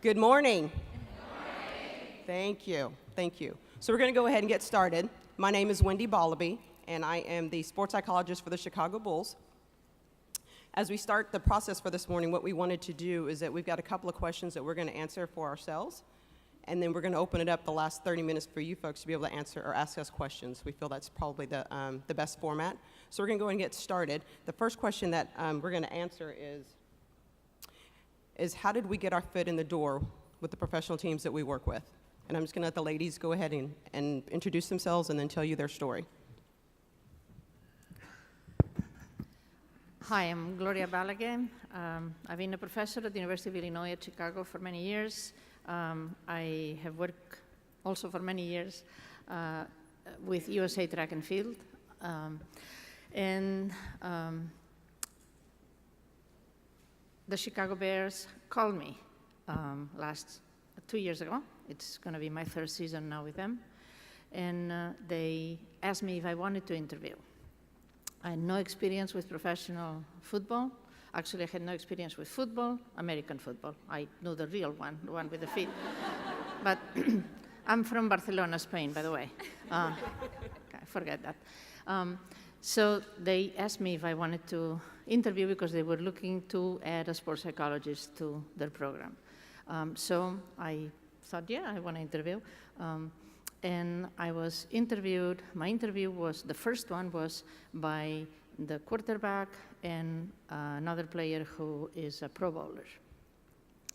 Good morning. Thank you. Thank you. So we're going to go ahead and get started. My name is Wendy Borlabi, and I am the sports psychologist for the Chicago Bulls. As we start the process for this morning, what we wanted to do is that we've got a couple of questions that we're going to answer for ourselves, and then we're going to open it up the last 30 minutes for you folks to be able to answer or ask us questions. We feel that's probably the best format. So we're going to go ahead and get started. The first question that we're going to answer is how did we get our foot in the door with the professional teams that we work with? And I'm just going to let the ladies go ahead and introduce themselves and then tell you their story. Hi, I'm Gloria Balague. I've been a professor at the University of Illinois at Chicago for many years. I have worked also for many years with USA Track and Field. The Chicago Bears called me 2 years ago. It's going to be my third season now with them. And they asked me if I wanted to interview. I had no experience with professional football. Actually, I had no experience with football, American football. I know the real one, the one with the feet. But I'm from Barcelona, Spain, by the way. I forget that. So they asked me if I wanted to interview because they were looking to add a sports psychologist to their program. So I thought, yeah, I want to interview. And I was interviewed. My interview was, the first one was by the quarterback and another player who is a Pro Bowler.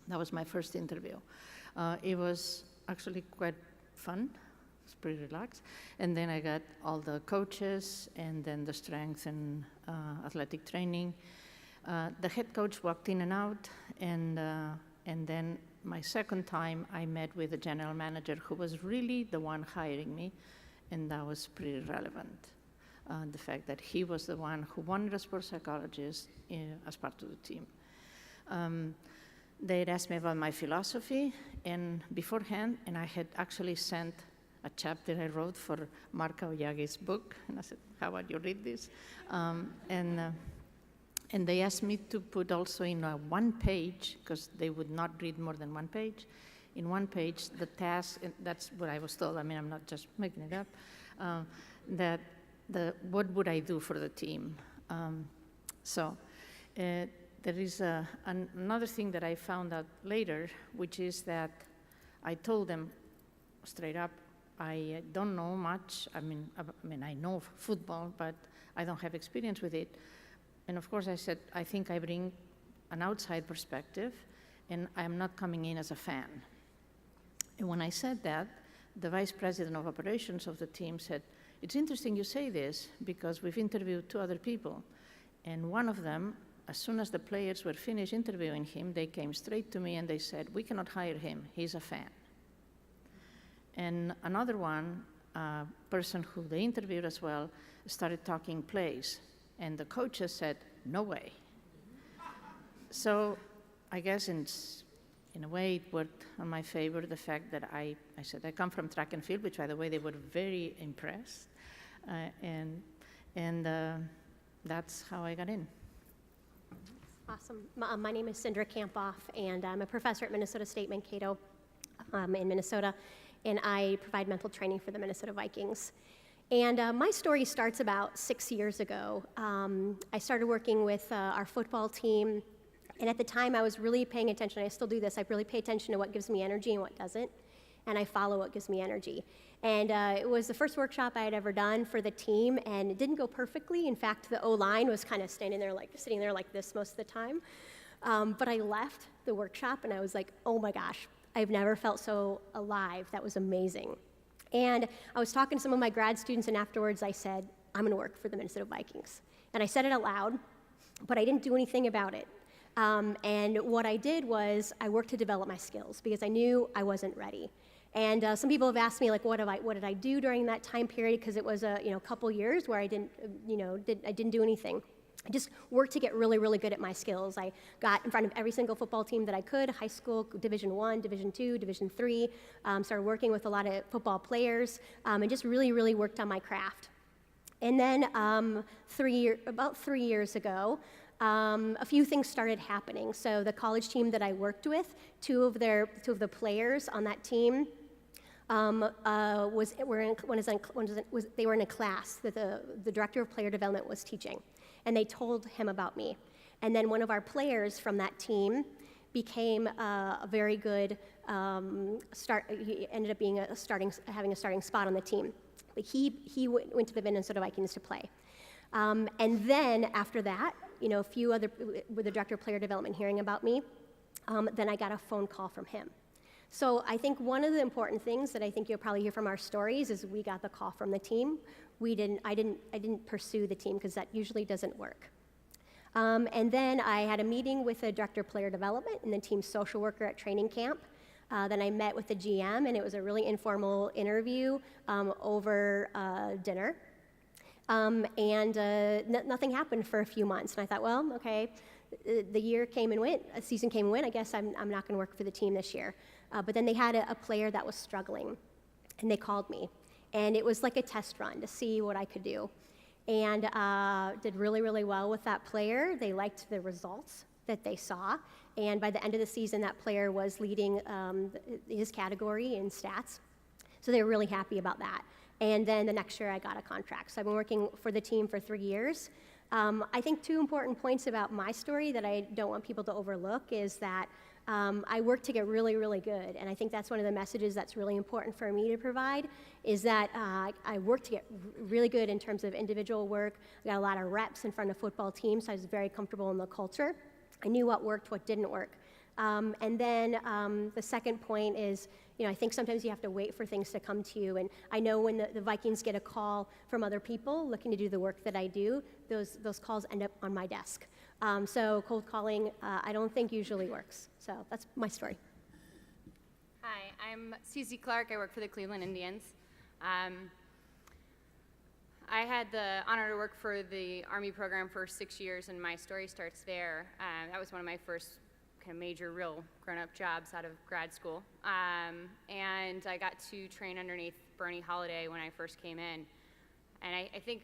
That was my first interview. It was actually quite fun. It was pretty relaxed. And then I got all the coaches and then the strength and athletic training. The head coach walked in and out, and then my second time, I met with the general manager who was really the one hiring me, and that was pretty relevant. The fact that he was the one who wanted a sports psychologist as part of the team. They had asked me about my philosophy and beforehand, and I had actually sent a chapter I wrote for Mark Aoyagi's book, and I said, how about you read this? And they asked me to put also in a one page, because they would not read more than one page, in one page the task, and that's what I was told, I mean, I'm not just making it up, what would I do for the team? There is another thing that I found out later, which is that I told them straight up, I don't know much. I mean, I know football, but I don't have experience with it. And of course, I said, I think I bring an outside perspective, and I'm not coming in as a fan. And when I said that, the vice president of operations of the team said, it's interesting you say this, because we've interviewed 2 other people. And one of them, as soon as the players were finished interviewing him, they came straight to me and they said, we cannot hire him, he's a fan. And another one, person who they interviewed as well, started talking plays. And the coaches said, no way. So I guess in a way it worked on my favor, the fact that I said I come from track and field, which by the way, they were very impressed. And that's how I got in. Awesome. My name is Cindra Kamphoff, and I'm a professor at Minnesota State Mankato in Minnesota, and I provide mental training for the Minnesota Vikings. And my story starts about 6 years ago. I started working with our football team, and at the time I was really paying attention. I still do this. I really pay attention to what gives me energy and what doesn't, and I follow what gives me energy. And it was the first workshop I had ever done for the team, and it didn't go perfectly. In fact, the O-line was kind of sitting there like this most of the time. But I left the workshop, and I was like, oh my gosh, I've never felt so alive. That was amazing. And I was talking to some of my grad students, and afterwards I said, I'm going to work for the Minnesota Vikings. And I said it out loud, but I didn't do anything about it. And what I did was I worked to develop my skills because I knew I wasn't ready. And some people have asked me, like, what did I do during that time period? Because it was a couple years where I didn't do anything. I just worked to get really, really good at my skills. I got in front of every single football team that I could, high school, Division I, Division II, Division III, started working with a lot of football players, and just really, really worked on my craft. And then about 3 years ago, a few things started happening. So the college team that I worked with, two of the players on that team they were in a class that the director of player development was teaching, and they told him about me. And then one of our players from that team became a very good he ended up being having a starting spot on the team. But he went to the Minnesota Vikings to play. And then after that, a few other, with the director of player development hearing about me, then I got a phone call from him. So I think one of the important things that I think you'll probably hear from our stories is we got the call from the team. I didn't pursue the team because that usually doesn't work. And then I had a meeting with the director of player development and the team social worker at training camp. Then I met with the GM, and it was a really informal interview over dinner. Nothing happened for a few months. And I thought, well, okay, the year came and went, a season came and went. I guess I'm not going to work for the team this year. But then they had a player that was struggling, and they called me. And it was like a test run to see what I could do. And did really, really well with that player. They liked the results that they saw. And by the end of the season, that player was leading his category in stats. So they were really happy about that. And then the next year, I got a contract. So I've been working for the team for 3 years. I think two important points about my story that I don't want people to overlook is that I worked to get really, really good. And I think that's one of the messages that's really important for me to provide is that I worked to get really good in terms of individual work. I got a lot of reps in front of football teams, so I was very comfortable in the culture. I knew what worked, what didn't work. And then the second point is, I think sometimes you have to wait for things to come to you. And I know when the Vikings get a call from other people looking to do the work that I do, those calls end up on my desk. So cold calling, I don't think usually works. So that's my story. Hi, I'm Cece Clark. I work for the Cleveland Indians. I had the honor to work for the Army program for 6 years, and my story starts there. That was one of my first kind of major, real grown-up jobs out of grad school. And I got to train underneath Bernie Holiday when I first came in. And I think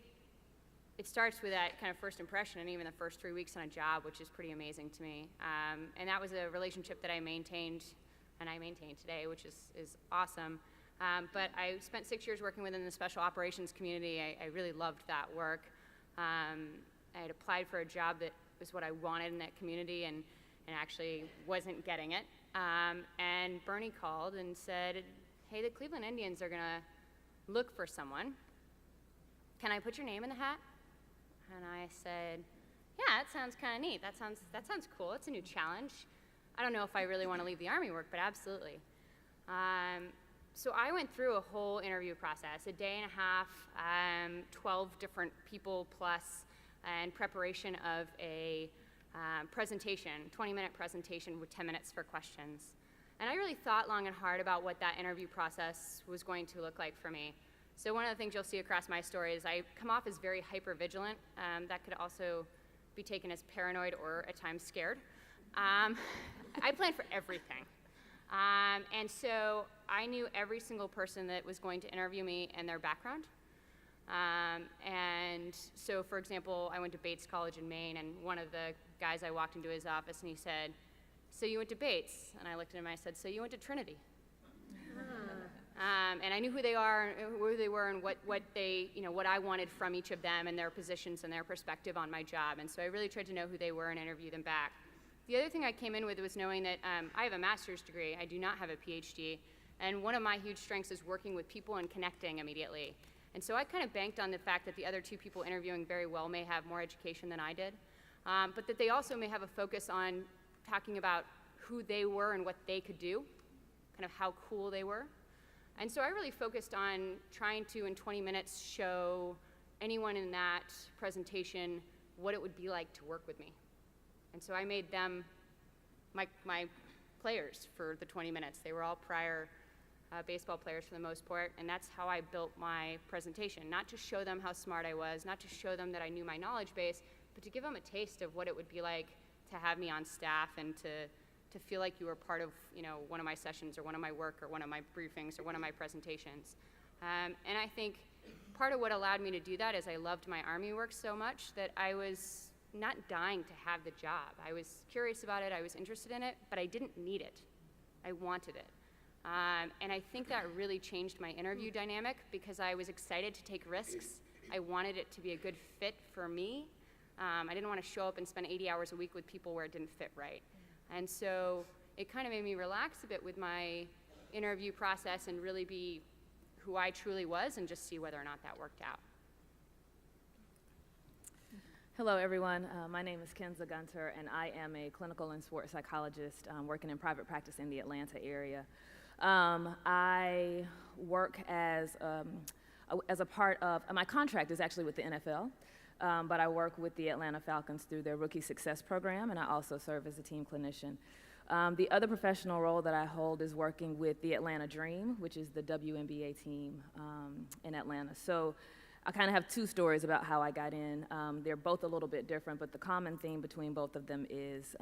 it starts with that kind of first impression and even the first 3 weeks on a job, which is pretty amazing to me. And that was a relationship that I maintained, and I maintain today, which is awesome. But I spent 6 years working within the special operations community. I really loved that work. I had applied for a job that was what I wanted in that community and actually wasn't getting it. And Bernie called and said, hey, the Cleveland Indians are gonna look for someone. Can I put your name in the hat? And I said, yeah, that sounds kind of neat. That sounds cool. It's a new challenge. I don't know if I really want to leave the Army work, but absolutely. So I went through a whole interview process, a day and a half, 12 different people plus, and preparation of a presentation, 20-minute presentation with 10 minutes for questions. And I really thought long and hard about what that interview process was going to look like for me. So one of the things you'll see across my story is I come off as very hyper-vigilant. That could also be taken as paranoid or at times scared. I planned for everything. And so I knew every single person that was going to interview me and their background. And so, for example, I went to Bates College in Maine, and one of the guys, I walked into his office and he said, so you went to Bates? And I looked at him and I said, so you went to Trinity? And I knew who they were and what they, what I wanted from each of them and their positions and their perspective on my job. And so I really tried to know who they were and interview them back. The other thing I came in with was knowing that I have a master's degree. I do not have a PhD. And one of my huge strengths is working with people and connecting immediately. And so I kind of banked on the fact that the other two people interviewing very well may have more education than I did, but that they also may have a focus on talking about who they were and what they could do, kind of how cool they were. And so I really focused on trying to, in 20 minutes, show anyone in that presentation what it would be like to work with me. And so I made them my players for the 20 minutes. They were all prior baseball players for the most part, and that's how I built my presentation. Not to show them how smart I was, not to show them that I knew my knowledge base, but to give them a taste of what it would be like to have me on staff and to feel like you were part of, one of my sessions or one of my work or one of my briefings or one of my presentations. And I think part of what allowed me to do that is I loved my Army work so much that I was not dying to have the job. I was curious about it, I was interested in it, but I didn't need it. I wanted it. And I think that really changed my interview dynamic because I was excited to take risks. I wanted it to be a good fit for me. I didn't want to show up and spend 80 hours a week with people where it didn't fit right. And so it kind of made me relax a bit with my interview process and really be who I truly was and just see whether or not that worked out. Hello, everyone. My name is Kensa Gunter, and I am a clinical and sports psychologist working in private practice in the Atlanta area. I work as a part of, my contract is actually with the NFL, but I work with the Atlanta Falcons through their Rookie Success Program, and I also serve as a team clinician. The other professional role that I hold is working with the Atlanta Dream, which is the WNBA team in Atlanta. So I kind of have two stories about how I got in. They're both a little bit different, but the common theme between both of them is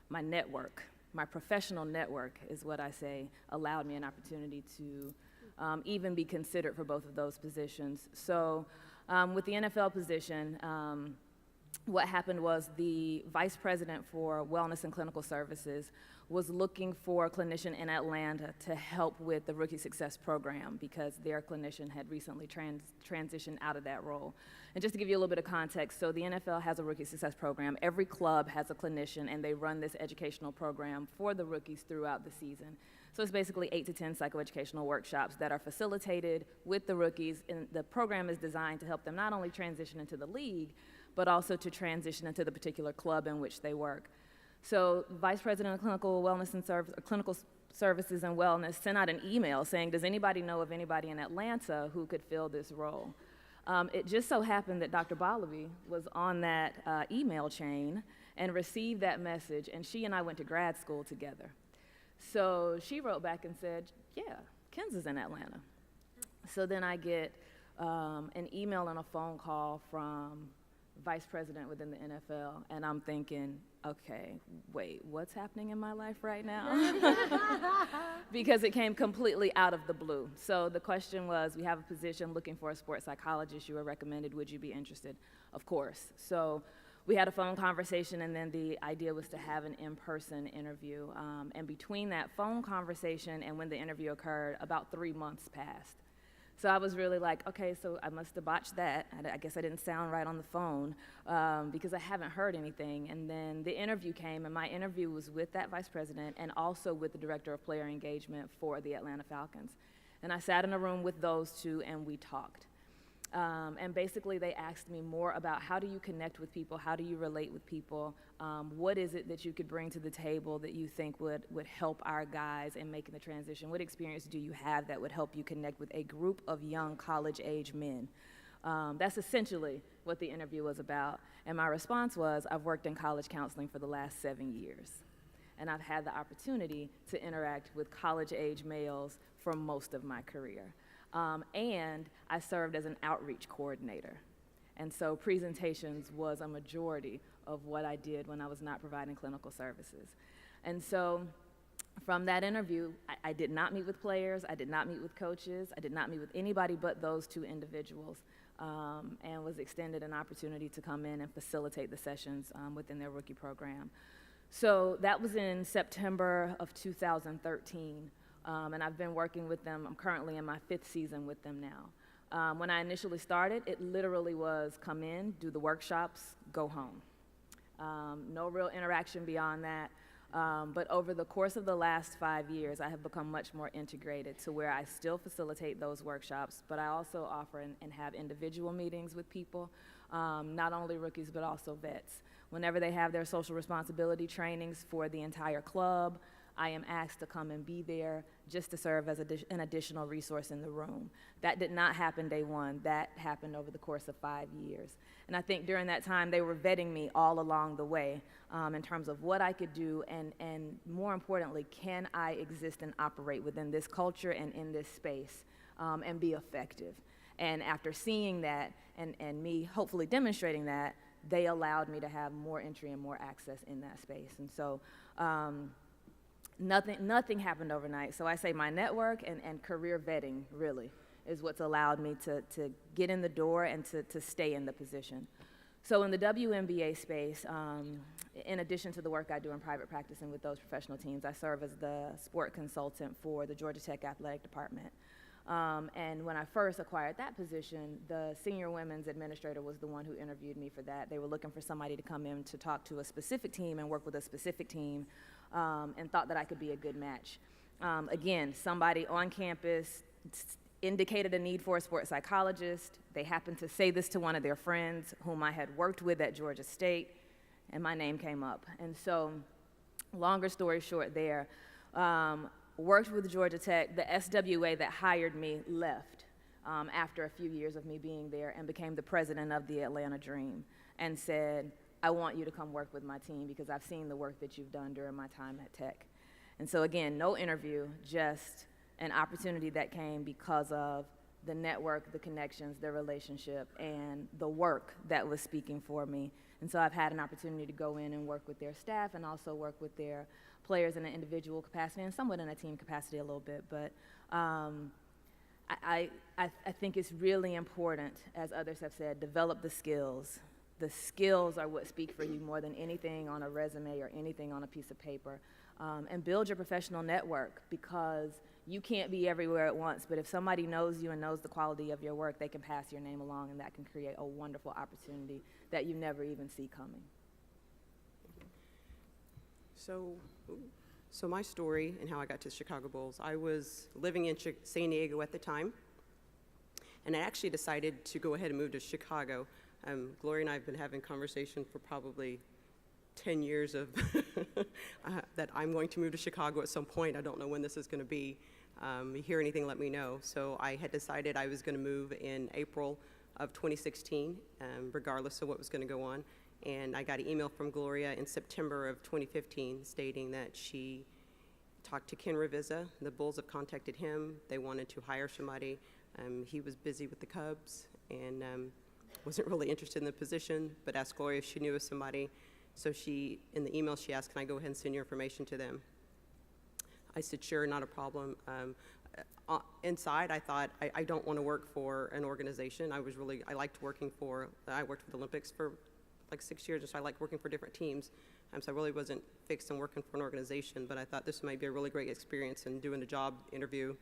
my network. My professional network is what I say allowed me an opportunity to even be considered for both of those positions. So with the NFL position, what happened was the vice president for wellness and clinical services was looking for a clinician in Atlanta to help with the Rookie Success Program because their clinician had recently transitioned out of that role. And just to give you a little bit of context, so the NFL has a Rookie Success Program. Every club has a clinician, and they run this educational program for the rookies throughout the season. So it's basically 8 to 10 psychoeducational workshops that are facilitated with the rookies, and the program is designed to help them not only transition into the league, but also to transition into the particular club in which they work. So Vice President of Clinical Wellness and Clinical Services and Wellness sent out an email saying, does anybody know of anybody in Atlanta who could fill this role? It just so happened that Dr. Borlabi was on that email chain and received that message, and she and I went to grad school together. So she wrote back and said, yeah, Kensa's in Atlanta. So then I get an email and a phone call from vice president within the NFL, and I'm thinking, okay, wait, what's happening in my life right now? Because it came completely out of the blue. So the question was, we have a position looking for a sports psychologist. You were recommended, would you be interested? Of course. So we had a phone conversation, and then the idea was to have an in-person interview. And between that phone conversation and when the interview occurred, about 3 months passed. So I was really like, okay, so I must have botched that. I guess I didn't sound right on the phone because I haven't heard anything. And then the interview came, and my interview was with that vice president and also with the director of player engagement for the Atlanta Falcons. And I sat in a room with those two, and we talked. And basically they asked me more about how do you connect with people, how do you relate with people, what is it that you could bring to the table that you think would help our guys in making the transition, what experience do you have that would help you connect with a group of young college-age men. That's essentially what the interview was about, and my response was, I've worked in college counseling for the last 7 years, and I've had the opportunity to interact with college-age males for most of my career. And I served as an outreach coordinator. And so presentations was a majority of what I did when I was not providing clinical services. And so from that interview, I did not meet with players, I did not meet with coaches, I did not meet with anybody but those two individuals, and was extended an opportunity to come in and facilitate the sessions within their rookie program. So that was in September of 2013. And I've been working with them. I'm currently in my 5th season with them now. When I initially started, it literally was come in, do the workshops, go home. No real interaction beyond that. But over the course of the last 5 years, I have become much more integrated to where I still facilitate those workshops, but I also offer and have individual meetings with people, not only rookies, but also vets. Whenever they have their social responsibility trainings for the entire club, I am asked to come and be there just to serve as an additional resource in the room. That did not happen day one. That happened over the course of 5 years. And I think during that time, they were vetting me all along the way in terms of what I could do and more importantly, can I exist and operate within this culture and in this space and be effective. And after seeing that and me hopefully demonstrating that, they allowed me to have more entry and more access in that space. And so, Nothing happened overnight. So I say my network and career vetting really is what's allowed me to get in the door and to stay in the position. So in the WNBA space, in addition to the work I do in private practice and with those professional teams, I serve as the sport consultant for the Georgia Tech Athletic Department. And when I first acquired that position, the senior women's administrator was the one who interviewed me for that. They were looking for somebody to come in to talk to a specific team and work with a specific team, and thought that I could be a good match. Again, somebody on campus indicated a need for a sports psychologist. They happened to say this to one of their friends whom I had worked with at Georgia State, and my name came up. And so, longer story short there, worked with Georgia Tech. The SWA that hired me left after a few years of me being there and became the president of the Atlanta Dream and said, I want you to come work with my team because I've seen the work that you've done during my time at Tech. And so again, no interview, just an opportunity that came because of the network, the connections, the relationship, and the work that was speaking for me. And so I've had an opportunity to go in and work with their staff and also work with their players in an individual capacity and somewhat in a team capacity a little bit. But I think it's really important, as others have said, develop the skills. The skills are what speak for you more than anything on a resume or anything on a piece of paper. And build your professional network, because you can't be everywhere at once, but if somebody knows you and knows the quality of your work, they can pass your name along, and that can create a wonderful opportunity that you never even see coming. So my story and how I got to the Chicago Bulls, I was living in San Diego at the time, and I actually decided to go ahead and move to Chicago. Gloria and I have been having conversation for probably 10 years of that I'm going to move to Chicago at some point. I don't know when this is going to be. You hear anything, let me know. So I had decided I was going to move in April of 2016, regardless of what was going to go on. And I got an email from Gloria in September of 2015 stating that she talked to Ken Ravizza. The Bulls have contacted him. They wanted to hire somebody. He was busy with the Cubs and wasn't really interested in the position, but asked Gloria if she knew of somebody. So she, in the email, she asked, can I go ahead and send your information to them? I said, sure, not a problem. Inside, I thought, I don't want to work for an organization. I liked working for, I worked for the Olympics for like 6 years, so I liked working for different teams. So I really wasn't fixed on working for an organization, but I thought this might be a really great experience in doing a job interview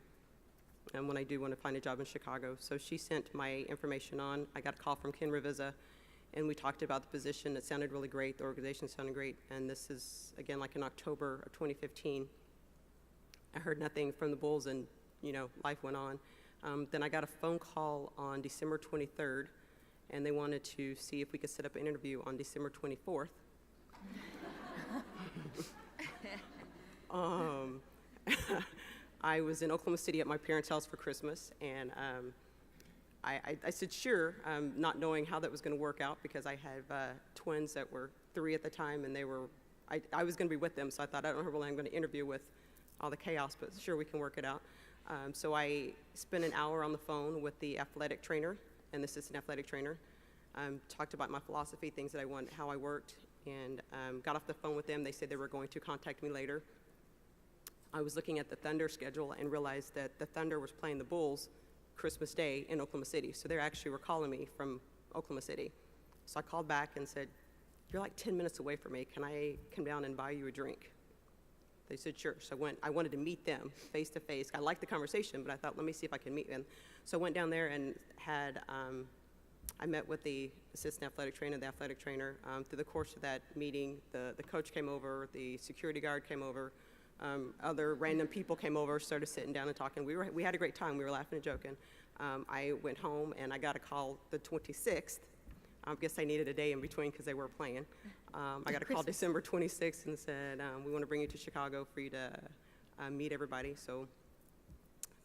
when I do want to find a job in Chicago. So she sent my information on. I got a call from Ken Ravizza, and we talked about the position. It sounded really great. The organization sounded great. And this is, again, like in October of 2015. I heard nothing from the Bulls, and, life went on. Then I got a phone call on December 23rd, and they wanted to see if we could set up an interview on December 24th. I was in Oklahoma City at my parents' house for Christmas, and I said sure, not knowing how that was going to work out, because I have twins that were 3 at the time, and I was going to be with them, so I thought, I don't know how I'm going to interview with all the chaos, but sure, we can work it out. So I spent an hour on the phone with the athletic trainer and the assistant athletic trainer, talked about my philosophy, things that I want, how I worked, and got off the phone with them. They said they were going to contact me later. I was looking at the Thunder schedule and realized that the Thunder was playing the Bulls Christmas Day in Oklahoma City. So they actually were calling me from Oklahoma City. So I called back and said, you're like 10 minutes away from me. Can I come down and buy you a drink? They said, sure. So I wanted to meet them face to face. I liked the conversation, but I thought, let me see if I can meet them. So I went down there and I met with the assistant athletic trainer, the athletic trainer. Through the course of that meeting, the coach came over, the security guard came over, other random people came over, started sitting down and talking. We had a great time. We were laughing and joking. I went home and I got a call the 26th. I guess I needed a day in between because they were playing. I got a call December 26th and said, we want to bring you to Chicago for you to meet everybody. So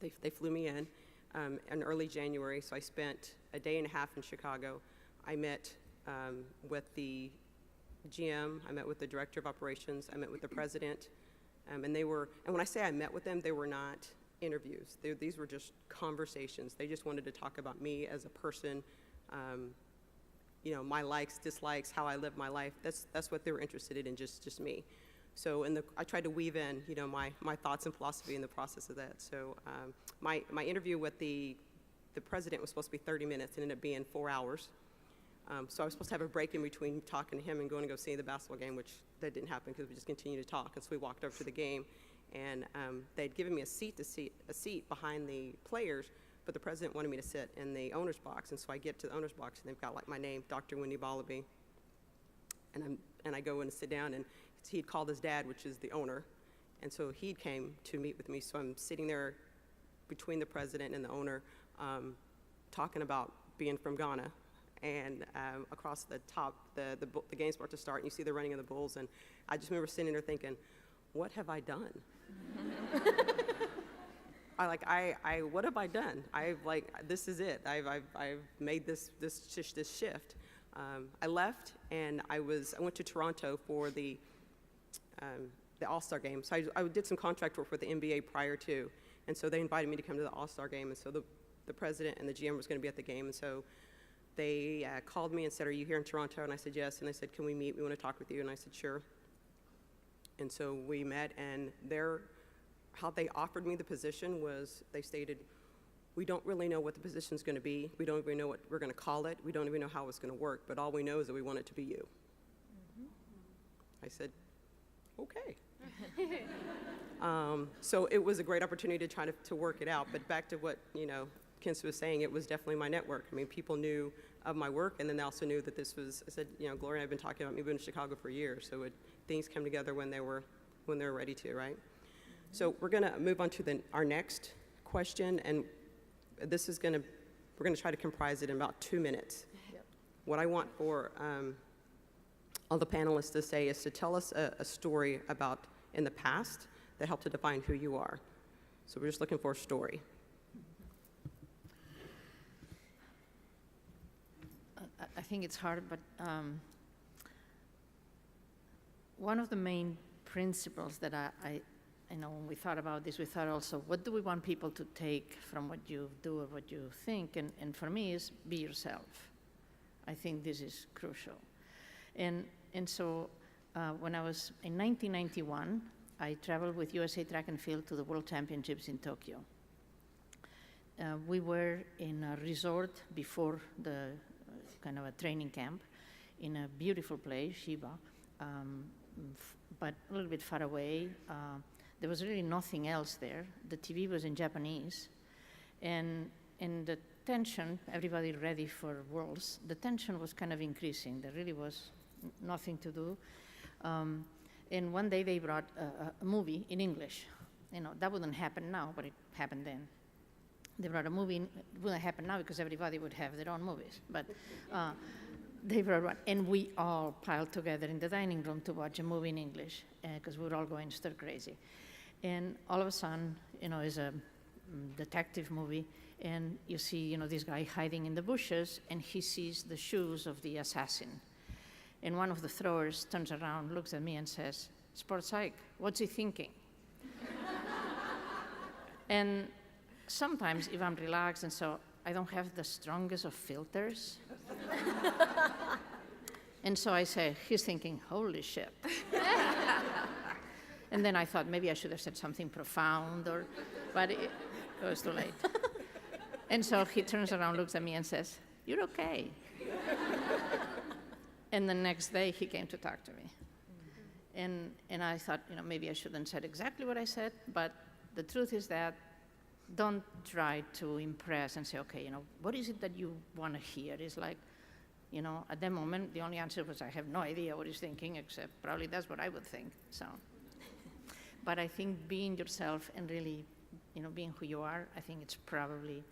they flew me in early January. So I spent a day and a half in Chicago. I met with the GM, I met with the director of operations, I met with the president. And when I say I met with them, they were not interviews. These were just conversations. They just wanted to talk about me as a person, my likes, dislikes, how I live my life. That's what they were interested in, just me. So I tried to weave in, my thoughts and philosophy in the process of that. So my interview with the president was supposed to be 30 minutes. It ended up being 4 hours. So I was supposed to have a break in between talking to him and going to go see the basketball game, which that didn't happen because we just continued to talk. And so we walked over to the game, and they'd given me a seat behind the players, but the president wanted me to sit in the owner's box. And so I get to the owner's box, and they've got like my name, Dr. Wendy Borlabi. And I go in and sit down, and he'd called his dad, which is the owner. And so he came to meet with me. So I'm sitting there between the president and the owner, talking about being from Ghana. And across the top, the game's about to start, and you see the running of the Bulls. And I just remember sitting there thinking, what have I done? What have I done? This is it. I've made this shift. I left, and I went to Toronto for the All-Star game. So I did some contract work with the NBA prior to, and so they invited me to come to the All-Star game. And so the president and the GM was going to be at the game, and so they called me and said, "Are you here in Toronto?" And I said, "Yes." And they said, "Can we meet? We want to talk with you." And I said, "Sure." And so we met, and how they offered me the position was they stated, "We don't really know what the position's going to be. We don't even know what we're going to call it. We don't even know how it's going to work, but all we know is that we want it to be you." I said, "Okay." So it was a great opportunity to try to work it out. But back to what, Kensa was saying, it was definitely my network. I mean, people knew of my work, and then they also knew that this was, I said, Gloria and I have been talking about me being in Chicago for years, so things came together when they were ready to, right? So we're gonna move on to our next question, and we're gonna try to comprise it in about 2 minutes. Yep. What I want for all the panelists to say is to tell us a story about in the past that helped to define who you are. So we're just looking for a story. I think it's hard, but one of the main principles that I when we thought about this, we thought also, what do we want people to take from what you do or what you think? And for me, is be yourself. I think this is crucial. And so when I was in 1991, I traveled with USA Track and Field to the World Championships in Tokyo. We were in a resort before the kind of a training camp in a beautiful place, Shiba, but a little bit far away. There was really nothing else there. The TV was in Japanese, and the tension, everybody ready for Worlds, the tension was kind of increasing. There really was nothing to do. And one day they brought a movie in English. That wouldn't happen now, but it happened then. They brought a movie, it wouldn't happen now because everybody would have their own movies, but they brought one, and we all piled together in the dining room to watch a movie in English, because we were all going stir crazy. And all of a sudden, it's a detective movie, and you see, this guy hiding in the bushes, and he sees the shoes of the assassin. And one of the throwers turns around, looks at me, and says, "SportPsych, what's he thinking?" And sometimes, if I'm relaxed, and so I don't have the strongest of filters, and so I say, "He's thinking, holy shit." And then I thought maybe I should have said something profound, but it was too late. And so he turns around, looks at me, and says, "You're okay." And the next day, he came to talk to me. And I thought, maybe I shouldn't have said exactly what I said, but the truth is that don't try to impress and say, okay, what is it that you want to hear? It's like, at that moment, the only answer was, I have no idea what he's thinking, except probably that's what I would think, so. But I think being yourself and really, being who you are, I think it's probably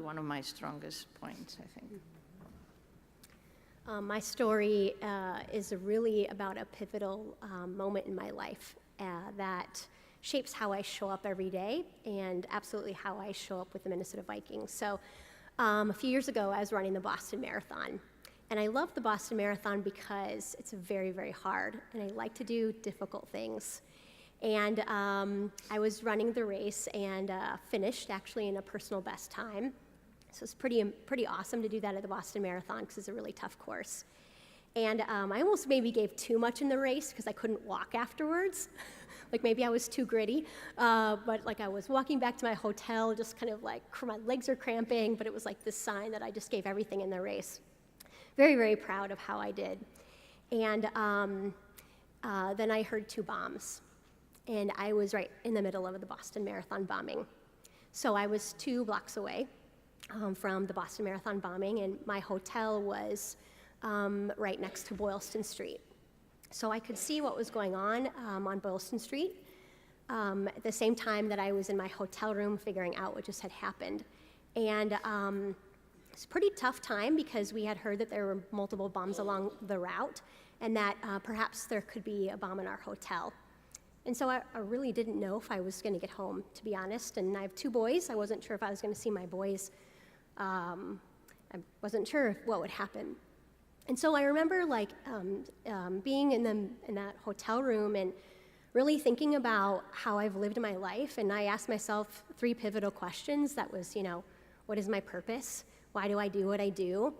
one of my strongest points, I think. My story is really about a pivotal moment in my life that shapes how I show up every day and absolutely how I show up with the Minnesota Vikings. So a few years ago, I was running the Boston Marathon. And I love the Boston Marathon because it's very, very hard, and I like to do difficult things. And I was running the race and finished actually in a personal best time. So it's pretty awesome to do that at the Boston Marathon because it's a really tough course. And I almost maybe gave too much in the race because I couldn't walk afterwards. Like maybe I was too gritty, but like I was walking back to my hotel, just kind of like my legs are cramping, but it was like this sign that I just gave everything in the race. very, very proud of how I did. And then I heard 2 bombs, and I was right in the middle of the Boston Marathon bombing. So I was 2 blocks away from the Boston Marathon bombing, and my hotel was right next to Boylston Street. So I could see what was going on Boylston Street at the same time that I was in my hotel room figuring out what just had happened. And it's a pretty tough time because we had heard that there were multiple bombs along the route and that perhaps there could be a bomb in our hotel. And so I really didn't know if I was going to get home, to be honest. And I have 2 boys. I wasn't sure if I was going to see my boys. I wasn't sure what would happen. And so I remember being in that hotel room and really thinking about how I've lived my life. And I asked myself 3 pivotal questions. That was, what is my purpose? Why do I do what I do?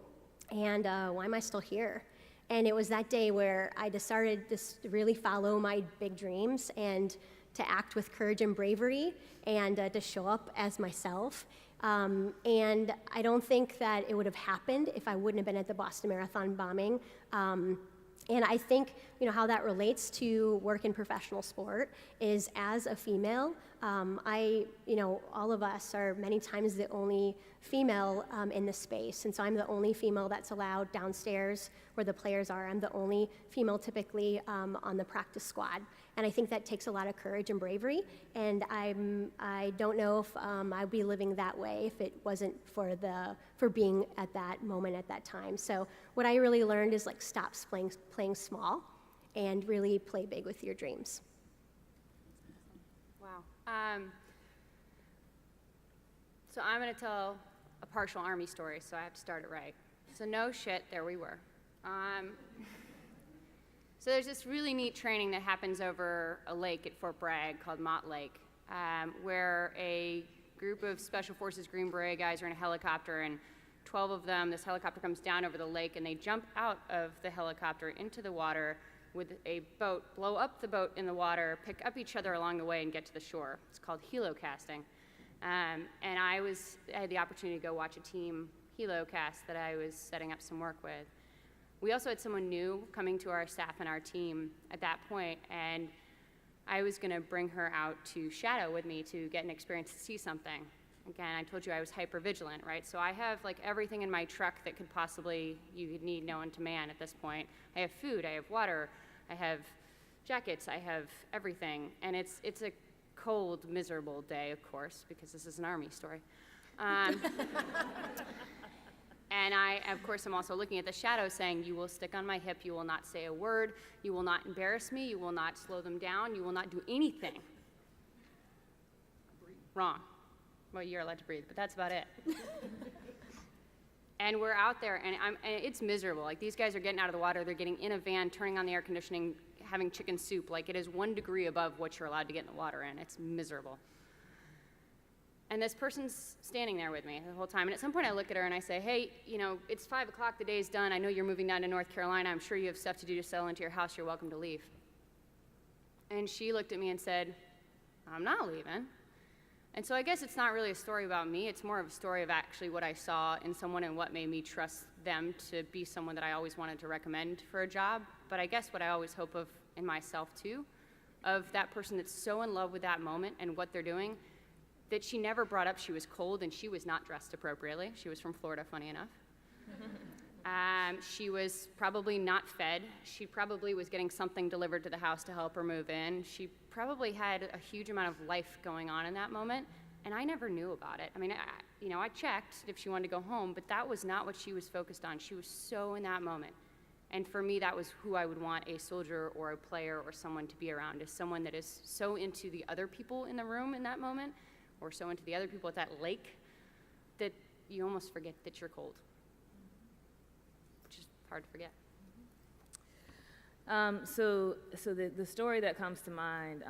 And why am I still here? And it was that day where I decided to really follow my big dreams and to act with courage and bravery and to show up as myself. And I don't think that it would have happened if I wouldn't have been at the Boston Marathon bombing. And I think, how that relates to work in professional sport is as a female, all of us are many times the only female in the space. And so I'm the only female that's allowed downstairs where the players are. I'm the only female typically on the practice squad. And I think that takes a lot of courage and bravery. And I don't know if I'd be living that way if it wasn't for being at that moment at that time. So what I really learned is stop playing small and really play big with your dreams. Wow. So I'm going to tell a partial Army story, so I have to start it right. So no shit, there we were. So there's this really neat training that happens over a lake at Fort Bragg called Mott Lake, where a group of Special Forces Green Beret guys are in a helicopter, and 12 of them, this helicopter comes down over the lake, and they jump out of the helicopter into the water with a boat, blow up the boat in the water, pick up each other along the way, and get to the shore. It's called helocasting. And I had the opportunity to go watch a team helocast that I was setting up some work with. We also had someone new coming to our staff and our team at that point, and I was going to bring her out to shadow with me to get an experience to see something. Again, I told you I was hypervigilant, right? So I have everything in my truck that could possibly you could need known to man at this point. I have food, I have water, I have jackets, I have everything, and it's a cold, miserable day, of course, because this is an Army story. And I, of course, am also looking at the shadow saying, you will stick on my hip, you will not say a word, you will not embarrass me, you will not slow them down, you will not do anything. Wrong. Well, you're allowed to breathe, but that's about it. And we're out there, and it's miserable. These guys are getting out of the water, they're getting in a van, turning on the air conditioning, having chicken soup. It is 1 degree above what you're allowed to get in the water in. It's miserable. And this person's standing there with me the whole time. And at some point I look at her and I say, hey, it's 5 o'clock, the day's done. I know you're moving down to North Carolina. I'm sure you have stuff to do to settle into your house. You're welcome to leave. And she looked at me and said, I'm not leaving. And so I guess it's not really a story about me. It's more of a story of actually what I saw in someone and what made me trust them to be someone that I always wanted to recommend for a job. But I guess what I always hope of in myself too, of that person that's so in love with that moment and what they're doing, that she never brought up she was cold and she was not dressed appropriately. She was from Florida, funny enough. She was probably not fed. She probably was getting something delivered to the house to help her move in. She probably had a huge amount of life going on in that moment, and I never knew about it. I mean, I checked if she wanted to go home, but that was not what she was focused on. She was so in that moment. And for me, that was who I would want a soldier or a player or someone to be around, is someone that is so into the other people in the room in that moment, or so into the other people at that lake, that you almost forget that you're cold, which is hard to forget. So the story that comes to mind,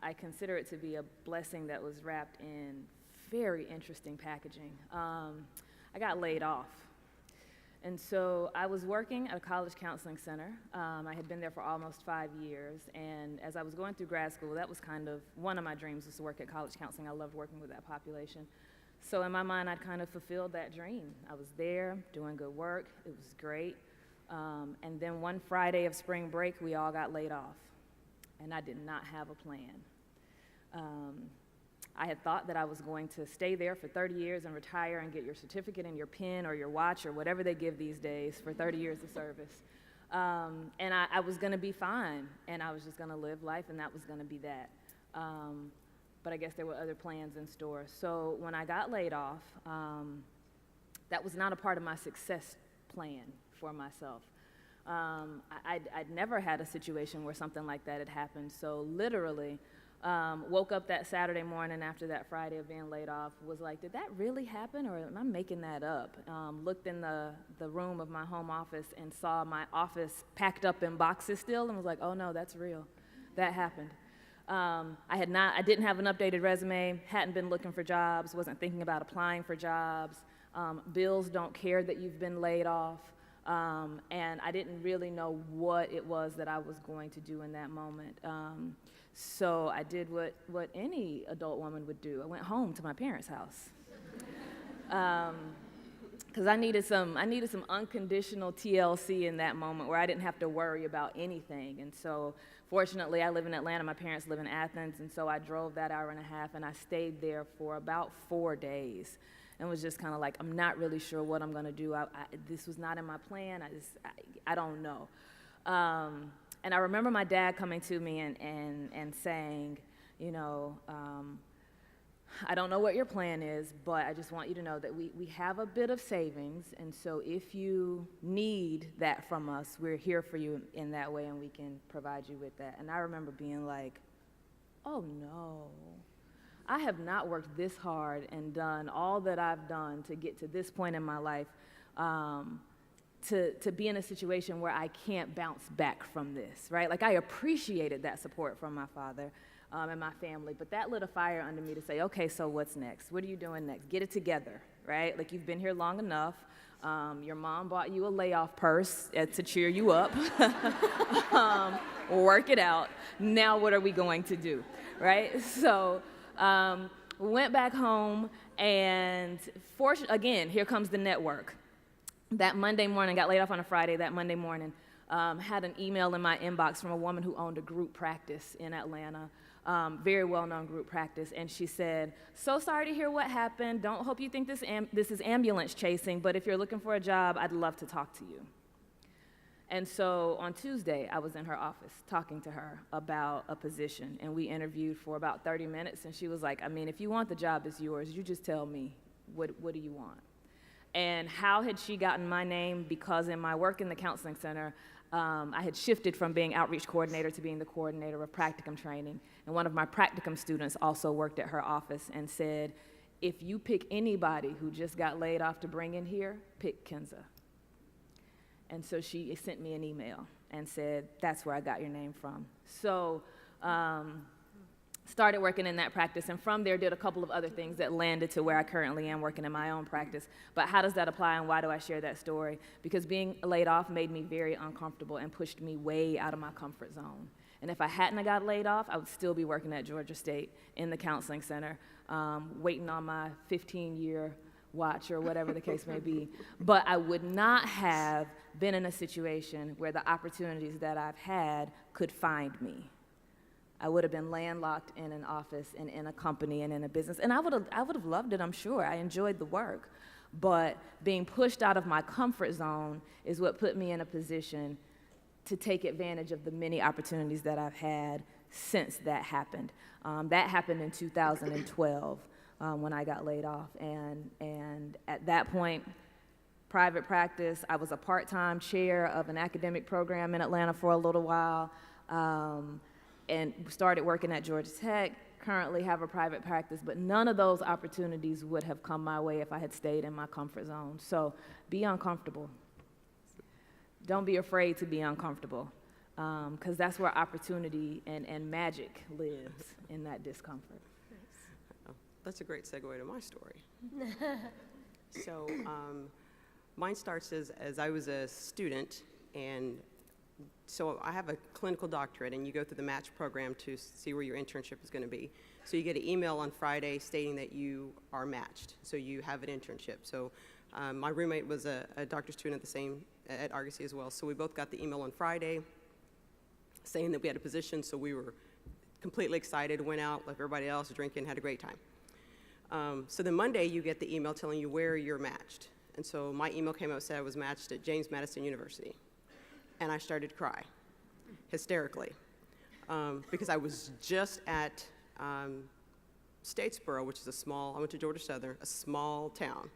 I consider it to be a blessing that was wrapped in very interesting packaging. I got laid off. And so I was working at a college counseling center. I had been there for almost 5 years, and as I was going through grad school, that was kind of one of my dreams, was to work at college counseling. I loved working with that population. So in my mind, I'd kind of fulfilled that dream. I was there, doing good work. It was great. And then one Friday of spring break, we all got laid off. And I did not have a plan. I had thought that I was going to stay there for 30 years and retire and get your certificate and your pin or your watch or whatever they give these days for 30 years of service. And I was going to be fine, and I was just going to live life, and that was going to be that. But I guess there were other plans in store. So when I got laid off, that was not a part of my success plan for myself. I'd never had a situation where something like that had happened. So literally, woke up that Saturday morning after that Friday of being laid off, was like, did that really happen, or am I making that up? Looked in the room of my home office and saw my office packed up in boxes still, and was like, oh no, that's real. That happened. I didn't have an updated resume, hadn't been looking for jobs, wasn't thinking about applying for jobs. Bills don't care that you've been laid off. And I didn't really know what it was that I was going to do in that moment. So I did what any adult woman would do. I went home to my parents' house. Because I needed some unconditional TLC in that moment where I didn't have to worry about anything. And so fortunately, I live in Atlanta, my parents live in Athens, and so I drove that hour and a half, and I stayed there for about 4 days. And was just kind of like, I'm not really sure what I'm gonna do. This was not in my plan, I don't know. And I remember my dad coming to me and saying, you know, I don't know what your plan is, but I just want you to know that we have a bit of savings, and so if you need that from us, we're here for you in that way, and we can provide you with that. And I remember being like, oh no. I have not worked this hard and done all that I've done to get to this point in my life to be in a situation where I can't bounce back from this, right? Like, I appreciated that support from my father and my family, but that lit a fire under me to say, okay, so what's next? What are you doing next? Get it together, right? Like, you've been here long enough. Your mom bought you a layoff purse to cheer you up. Work it out. Now what are we going to do, right? So went back home, and again, here comes the network. That Monday morning, got laid off on a Friday. That Monday morning, had an email in my inbox from a woman who owned a group practice in Atlanta, very well-known group practice, and she said, so sorry to hear what happened. Don't hope you think this is ambulance chasing, but if you're looking for a job, I'd love to talk to you. And so on Tuesday, I was in her office talking to her about a position, and we interviewed for about 30 minutes, and she was like, I mean, if you want the job, it's yours. You just tell me, what do you want? And how had she gotten my name? Because in my work in the counseling center, I had shifted from being outreach coordinator to being the coordinator of practicum training. And one of my practicum students also worked at her office and said, if you pick anybody who just got laid off to bring in here, pick Kensa. And so she sent me an email and said, that's where I got your name from. So started working in that practice, and from there did a couple of other things that landed to where I currently am working in my own practice. But how does that apply, and why do I share that story? Because being laid off made me very uncomfortable and pushed me way out of my comfort zone. And if I hadn't got laid off, I would still be working at Georgia State in the counseling center, waiting on my 15-year watch or whatever the case may be. But I would not have been in a situation where the opportunities that I've had could find me. I would have been landlocked in an office and in a company and in a business. And I would have loved it, I'm sure. I enjoyed the work. But being pushed out of my comfort zone is what put me in a position to take advantage of the many opportunities that I've had since that happened. That happened in 2012 when I got laid off. And at that point, private practice, I was a part-time chair of an academic program in Atlanta for a little while. And started working at Georgia Tech, currently have a private practice, but none of those opportunities would have come my way if I had stayed in my comfort zone. So be uncomfortable. Don't be afraid to be uncomfortable, because that's where opportunity and magic lives, in that discomfort. Oh, that's a great segue to my story. So mine starts as I was a student and so I have a clinical doctorate, and you go through the match program to see where your internship is going to be. So you get an email on Friday stating that you are matched, so you have an internship. So my roommate was a doctor student at Argosy as well, so we both got the email on Friday saying that we had a position, so we were completely excited, went out like everybody else, drinking, had a great time. So then Monday you get the email telling you where you're matched. And so my email came out and said I was matched at James Madison University. And I started to cry, hysterically, because I was just at Statesboro, which is I went to Georgia Southern, a small town.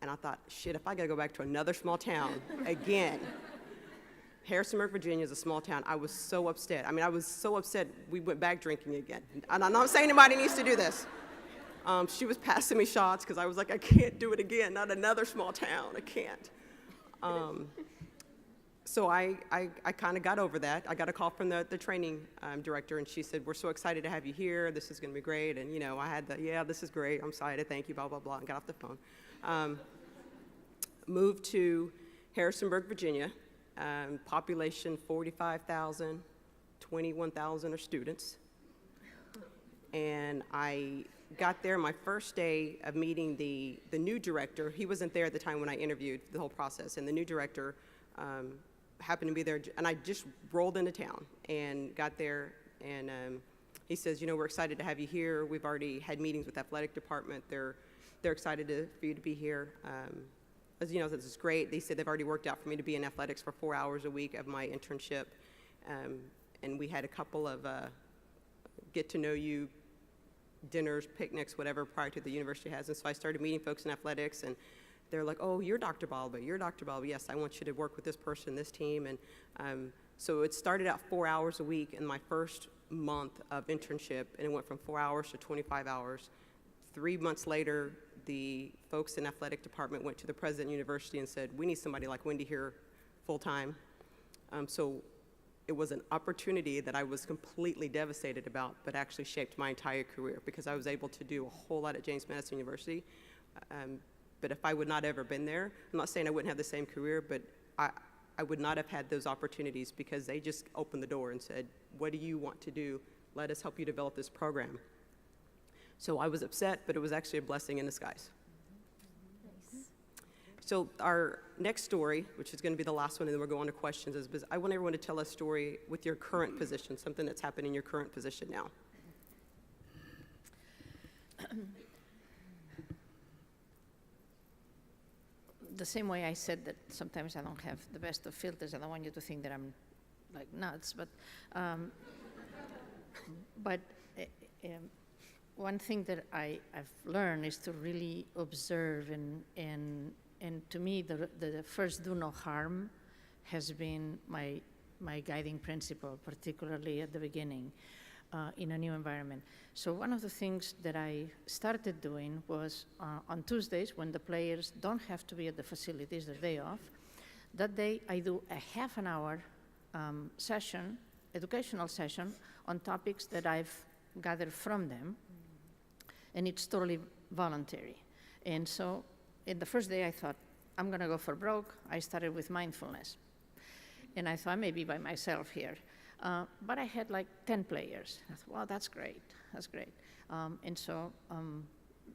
And I thought, shit, if I gotta go back to another small town again. Harrisonburg, Virginia is a small town. I was so upset. I was so upset we went back drinking again. And I'm not saying anybody needs to do this. She was passing me shots because I was like, I can't do it again, not another small town, I can't. So I kind of got over that. I got a call from the training director, and she said, we're so excited to have you here. This is going to be great. And, I had yeah, this is great. I'm excited. Thank you, blah, blah, blah, and got off the phone. Moved to Harrisonburg, Virginia. Population 45,000, 21,000 are students. And I got there my first day of meeting the new director. He wasn't there at the time when I interviewed the whole process, and the new director happened to be there, and I just rolled into town and got there, and he says, we're excited to have you here. We've already had meetings with the athletic department. They're excited for you to be here. As this is great. They said they've already worked out for me to be in athletics for 4 hours a week of my internship, and we had a couple of get to know you dinners, picnics, whatever, prior to the university has. And so I started meeting folks in athletics, and they're like, oh, you're Dr. Balague, you're Dr. Balague. Yes, I want you to work with this person, this team. And so it started out 4 hours a week in my first month of internship, and it went from 4 hours to 25 hours. 3 months later, the folks in athletic department went to the president of the university and said, we need somebody like Wendy here full time. So it was an opportunity that I was completely devastated about, but actually shaped my entire career, because I was able to do a whole lot at James Madison University. But if I would not ever been there, I'm not saying I wouldn't have the same career, but I would not have had those opportunities, because they just opened the door and said, what do you want to do? Let us help you develop this program. So I was upset, but it was actually a blessing in disguise. Nice. So our next story, which is going to be the last one, and then we'll go on to questions, is I want everyone to tell a story with your current position, something that's happened in your current position now. The same way I said that sometimes I don't have the best of filters. I don't want you to think that I'm like nuts, but one thing that I've learned is to really observe, and to me the first do no harm has been my guiding principle, particularly at the beginning in a new environment. So one of the things that I started doing was on Tuesdays, when the players don't have to be at the facilities, their day off, that day I do a half an hour session, educational session, on topics that I've gathered from them, and it's totally voluntary. And so in the first day I thought, I'm gonna go for broke. I started with mindfulness. And I thought, I may be by myself here. But I had like 10 players. I thought, wow, that's great, that's great. And so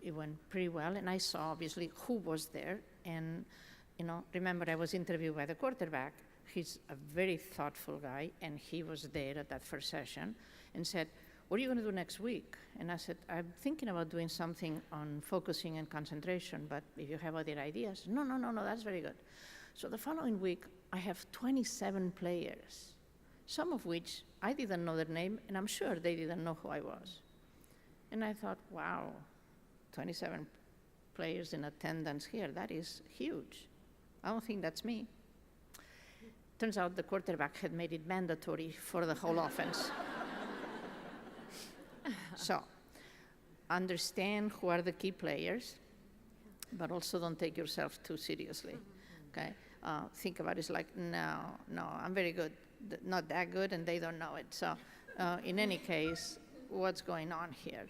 it went pretty well, and I saw obviously who was there. And remember, I was interviewed by the quarterback. He's a very thoughtful guy, and he was there at that first session and said, what are you gonna do next week? And I said, I'm thinking about doing something on focusing and concentration, but if you have other ideas. No, that's very good. So the following week, I have 27 players, some of which I didn't know their name, and I'm sure they didn't know who I was. And I thought, wow, 27 players in attendance here, that is huge. I don't think that's me. Turns out the quarterback had made it mandatory for the whole offense. So, understand who are the key players, but also don't take yourself too seriously, okay? Think about it, it's like, no, I'm very good, not that good, and they don't know it. So, in any case, what's going on here?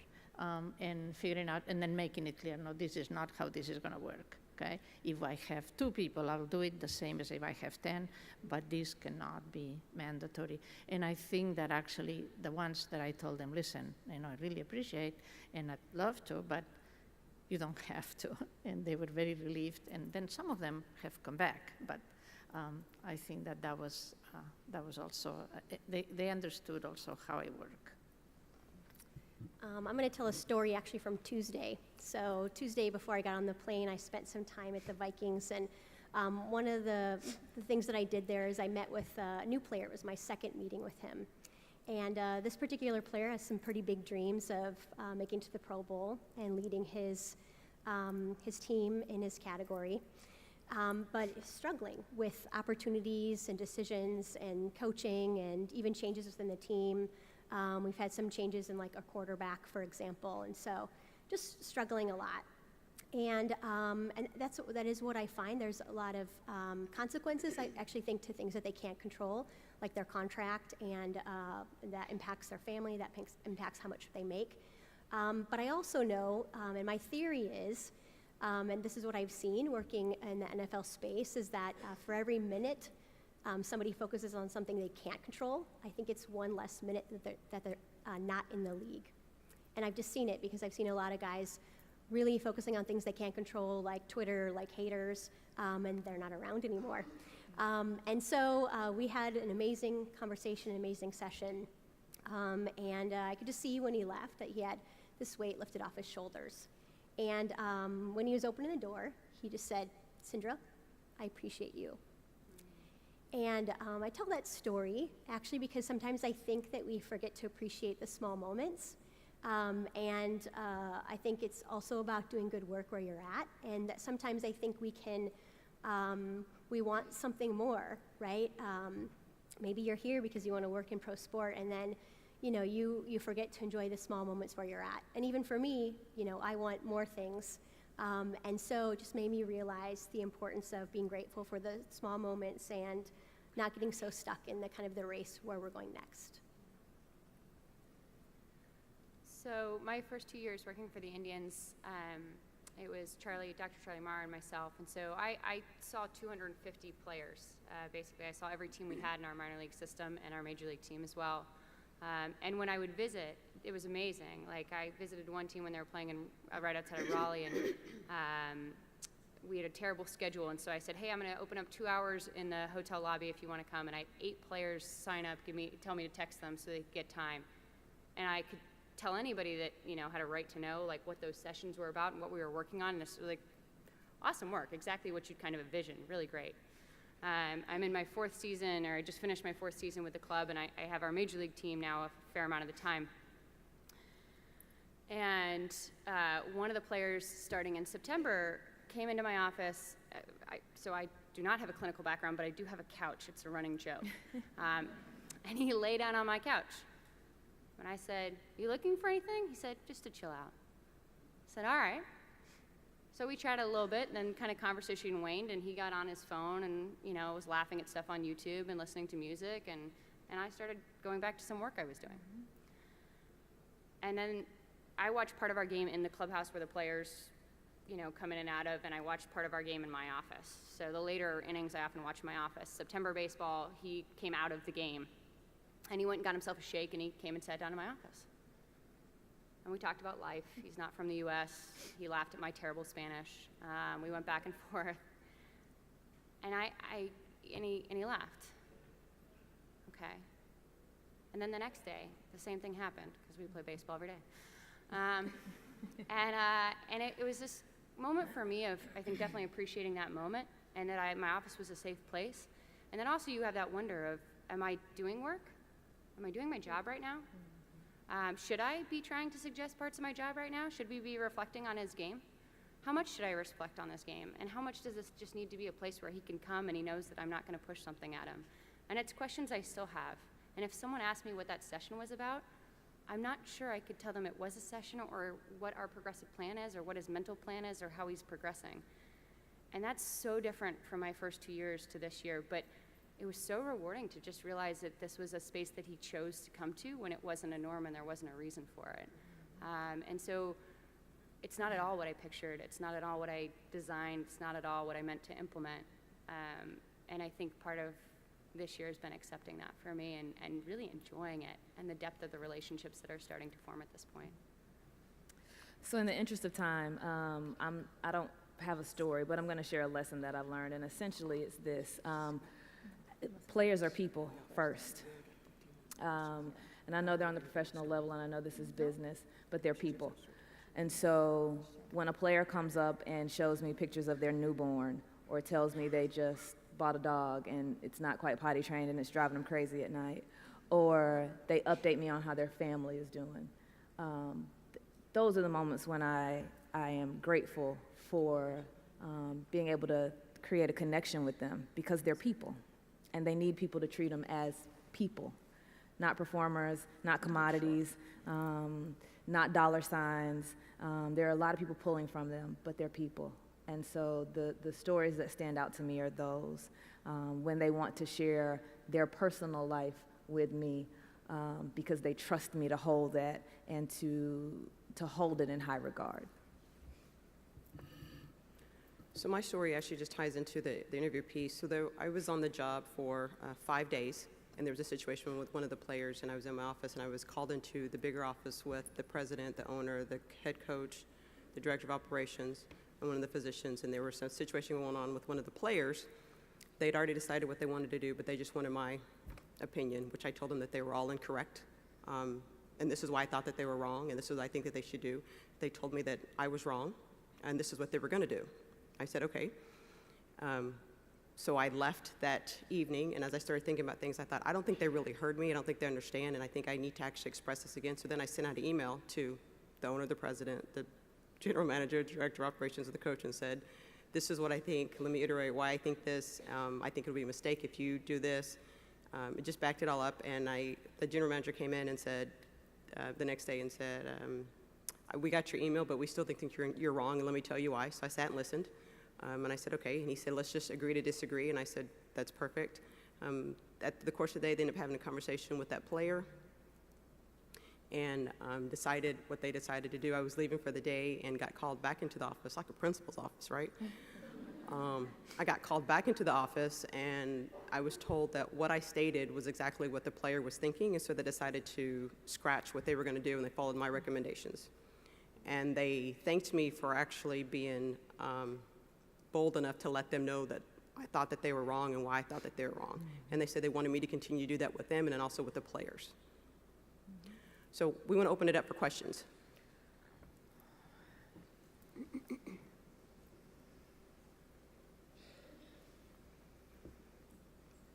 And figuring out, and then making it clear, no, this is not how this is gonna work. okay? If I have 2 people, I'll do it the same as if I have 10, but this cannot be mandatory. And I think that actually the ones that I told them, listen, I really appreciate, and I'd love to, but you don't have to. And they were very relieved, and then some of them have come back, but I think that was also, they understood also how I work. I'm going to tell a story actually from Tuesday. So Tuesday before I got on the plane, I spent some time at the Vikings, and one of the things that I did there is I met with a new player. It was my second meeting with him. And this particular player has some pretty big dreams of making it to the Pro Bowl and leading his team in his category, but is struggling with opportunities and decisions and coaching and even changes within the team. We've had some changes in like a quarterback, for example, and so just struggling a lot. And that is what I find. There's a lot of consequences, I actually think, to things that they can't control, like their contract, and that impacts their family, that impacts how much they make. But I also know, and my theory is, and this is what I've seen working in the NFL space, is that for every minute somebody focuses on something they can't control, I think it's one less minute that they're not in the league. And I've just seen it because I've seen a lot of guys really focusing on things they can't control, like Twitter, like haters, and they're not around anymore. And so we had an amazing conversation, an amazing session, and I could just see when he left that he had this weight lifted off his shoulders. And when he was opening the door, he just said, "Cindra, I appreciate you." And I tell that story actually because sometimes I think that we forget to appreciate the small moments. And I think it's also about doing good work where you're at, and that sometimes I think we want something more, right? Maybe you're here because you want to work in pro sport, and then you forget to enjoy the small moments where you're at. And even for me, I want more things. And so it just made me realize the importance of being grateful for the small moments and not getting so stuck in the kind of the race where we're going next. So my first 2 years working for the Indians, it was Dr. Charlie Marr and myself, and so I saw 250 players. Basically, I saw every team we had in our minor league system and our major league team as well. And when I would visit, it was amazing. Like, I visited one team when they were playing right outside of Raleigh, and we had a terrible schedule, and so I said, "Hey, I'm going to open up 2 hours in the hotel lobby if you want to come." And I had 8 players sign up, tell me to text them so they could get time. And I could tell anybody that had a right to know like what those sessions were about and what we were working on. And this was like awesome work, exactly what you'd kind of envision. Really great. I'm in my 4th season, or I just finished my 4th season with the club, and I have our major league team now a fair amount of the time. And one of the players starting in September came into my office. So I do not have a clinical background, but I do have a couch. It's a running joke. And he lay down on my couch. When I said, "You looking for anything?" He said, "Just to chill out." I said, "All right." So we chatted a little bit, and then kind of conversation waned, and he got on his phone and was laughing at stuff on YouTube and listening to music, and I started going back to some work I was doing. And then I watched part of our game in the clubhouse where the players come in and out of, and I watched part of our game in my office. So the later innings I often watch in my office. September baseball, he came out of the game. And he went and got himself a shake, and he came and sat down in my office. And we talked about life. He's not from the U.S. He laughed at my terrible Spanish. We went back and forth. And he laughed. Okay. And then the next day, the same thing happened, because we play baseball every day. And it was this moment for me of, I think, definitely appreciating that moment, and that my office was a safe place. And then also you have that wonder of, am I doing work? Am I doing my job right now? Should I be trying to suggest parts of my job right now? Should we be reflecting on his game? How much should I reflect on this game? And how much does this just need to be a place where he can come and he knows that I'm not going to push something at him? And it's questions I still have. And if someone asked me what that session was about, I'm not sure I could tell them it was a session, or what our progressive plan is, or what his mental plan is, or how he's progressing. And that's so different from my first 2 years to this year. But it was so rewarding to just realize that this was a space that he chose to come to when it wasn't a norm and there wasn't a reason for it. And so it's not at all what I pictured. It's not at all what I designed. It's not at all what I meant to implement. And I think part of this year has been accepting that for me and really enjoying it and the depth of the relationships that are starting to form at this point. So in the interest of time, I don't have a story, but I'm going to share a lesson that I've learned, and essentially it's this. Players are people first. And I know they're on the professional level, and I know this is business, but they're people. And so when a player comes up and shows me pictures of their newborn or tells me they just bought a dog and it's not quite potty trained and it's driving them crazy at night, or they update me on how their family is doing, those are the moments when I am grateful for being able to create a connection with them, because they're people and they need people to treat them as people, not performers, not commodities, not dollar signs. There are a lot of people pulling from them, but they're people. And so the stories that stand out to me are those when they want to share their personal life with me, because they trust me to hold that and to hold it in high regard. So my story actually just ties into the interview piece. So I was on the job for 5 days, and there was a situation with one of the players, and I was in my office, and I was called into the bigger office with the president, the owner, the head coach, the director of operations, and one of the physicians, and there was some situation going on with one of the players. They'd already decided what they wanted to do, but they just wanted my opinion, which I told them that they were all incorrect. And this is why I thought that they were wrong, and this is what I think that they should do. They told me that I was wrong, and this is what they were going to do. I said, okay. So I left that evening, and as I started thinking about things, I thought, I don't think they really heard me. I don't think they understand, and I think I need to actually express this again. So then I sent out an email to the owner, the president, the general manager, director of operations, and the coach, and said, this is what I think. Let me iterate why I think this. I think it would be a mistake if you do this. It just backed it all up, and the general manager came in and said, the next day and said, we got your email, but we still think you're wrong, and let me tell you why. So I sat and listened, and I said, okay. And he said, let's just agree to disagree, and I said, that's perfect. At the course of the day, they ended up having a conversation with that player and decided what they decided to do. I was leaving for the day and got called back into the office, like a principal's office, right? I got called back into the office, and I was told that what I stated was exactly what the player was thinking, and so they decided to scratch what they were going to do, and they followed my recommendations. And they thanked me for actually being bold enough to let them know that I thought that they were wrong and why I thought that they were wrong. And they said they wanted me to continue to do that with them and then also with the players. So we want to open it up for questions.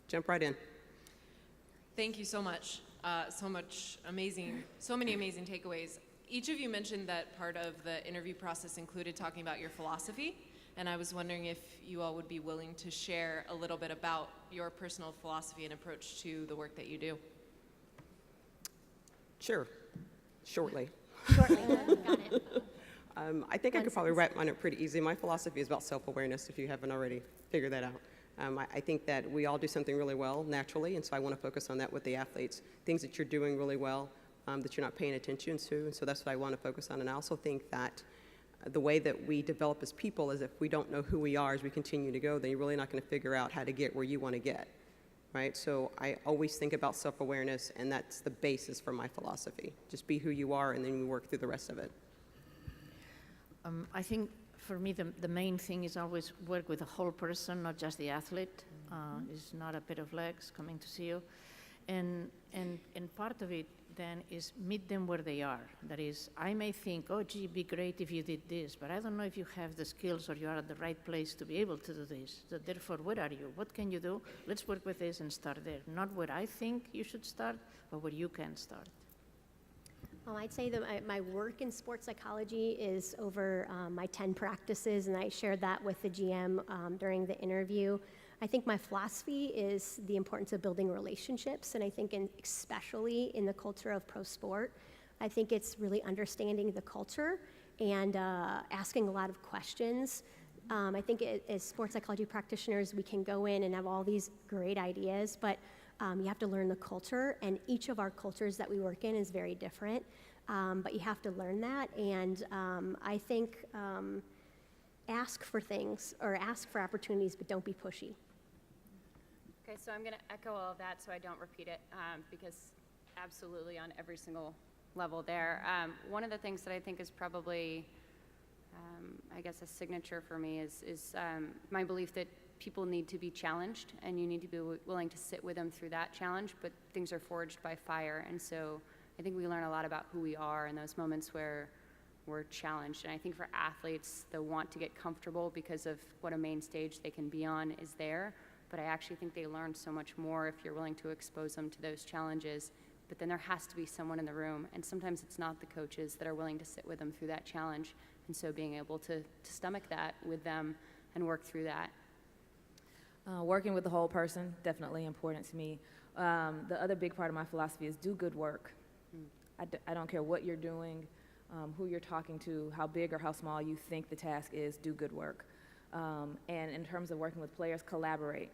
Jump right in. Thank you so much. So many amazing takeaways. Each of you mentioned that part of the interview process included talking about your philosophy, and I was wondering if you all would be willing to share a little bit about your personal philosophy and approach to the work that you do. Sure, shortly. Shortly, got it. I think I could probably wrap mine up pretty easy. My philosophy is about self-awareness, if you haven't already figured that out. I think that we all do something really well naturally, and so I want to focus on that with the athletes. Things that you're doing really well, that you're not paying attention to, and so that's what I want to focus on. And I also think that the way that we develop as people is if we don't know who we are as we continue to go, then you're really not going to figure out how to get where you want to get, right? So I always think about self-awareness, and that's the basis for my philosophy. Just be who you are, and then we work through the rest of it. I think for me, the main thing is always work with the whole person, not just the athlete. It's not a pair of legs coming to see you. And part of it then is meet them where they are. That is, I may think, oh, gee, it'd be great if you did this, but I don't know if you have the skills or you are at the right place to be able to do this. So therefore, where are you? What can you do? Let's work with this and start there. Not where I think you should start, but where you can start. Well, I'd say that my work in sports psychology is over my 10 practices, and I shared that with the GM during the interview. I think my philosophy is the importance of building relationships, and I think especially in the culture of pro sport, I think it's really understanding the culture and asking a lot of questions. I think as sports psychology practitioners, we can go in and have all these great ideas, but you have to learn the culture, and each of our cultures that we work in is very different. but you have to learn that. And I think ask for things or ask for opportunities, but don't be pushy. Okay, so I'm going to echo all of that so I don't repeat it, because absolutely on every single level there. One of the things that I think is probably, I guess, a signature for me is my belief that people need to be challenged, and you need to be willing to sit with them through that challenge, but things are forged by fire. And so I think we learn a lot about who we are in those moments where we're challenged. And I think for athletes, the want to get comfortable because of what a main stage they can be on is there. But I actually think they learn so much more if you're willing to expose them to those challenges. But then there has to be someone in the room, and sometimes it's not the coaches that are willing to sit with them through that challenge. And so being able to stomach that with them and work through that. Working with the whole person, definitely important to me. The other big part of my philosophy is do good work. I don't care what you're doing, who you're talking to, how big or how small you think the task is, do good work. And in terms of working with players, collaborate.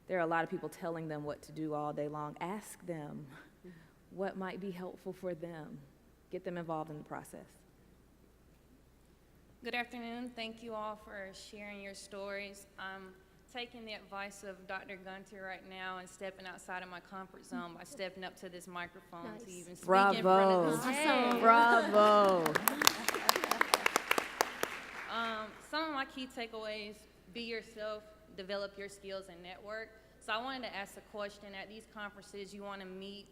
There are a lot of people telling them what to do all day long. Ask them what might be helpful for them. Get them involved in the process. Good afternoon. Thank you all for sharing your stories. I'm taking the advice of Dr. Gunter right now and stepping outside of my comfort zone by stepping up to this microphone to even speak in front of this. Awesome. Bravo. Some of my key takeaways: be yourself, develop your skills, and network. So I wanted to ask a question. At these conferences, you want to meet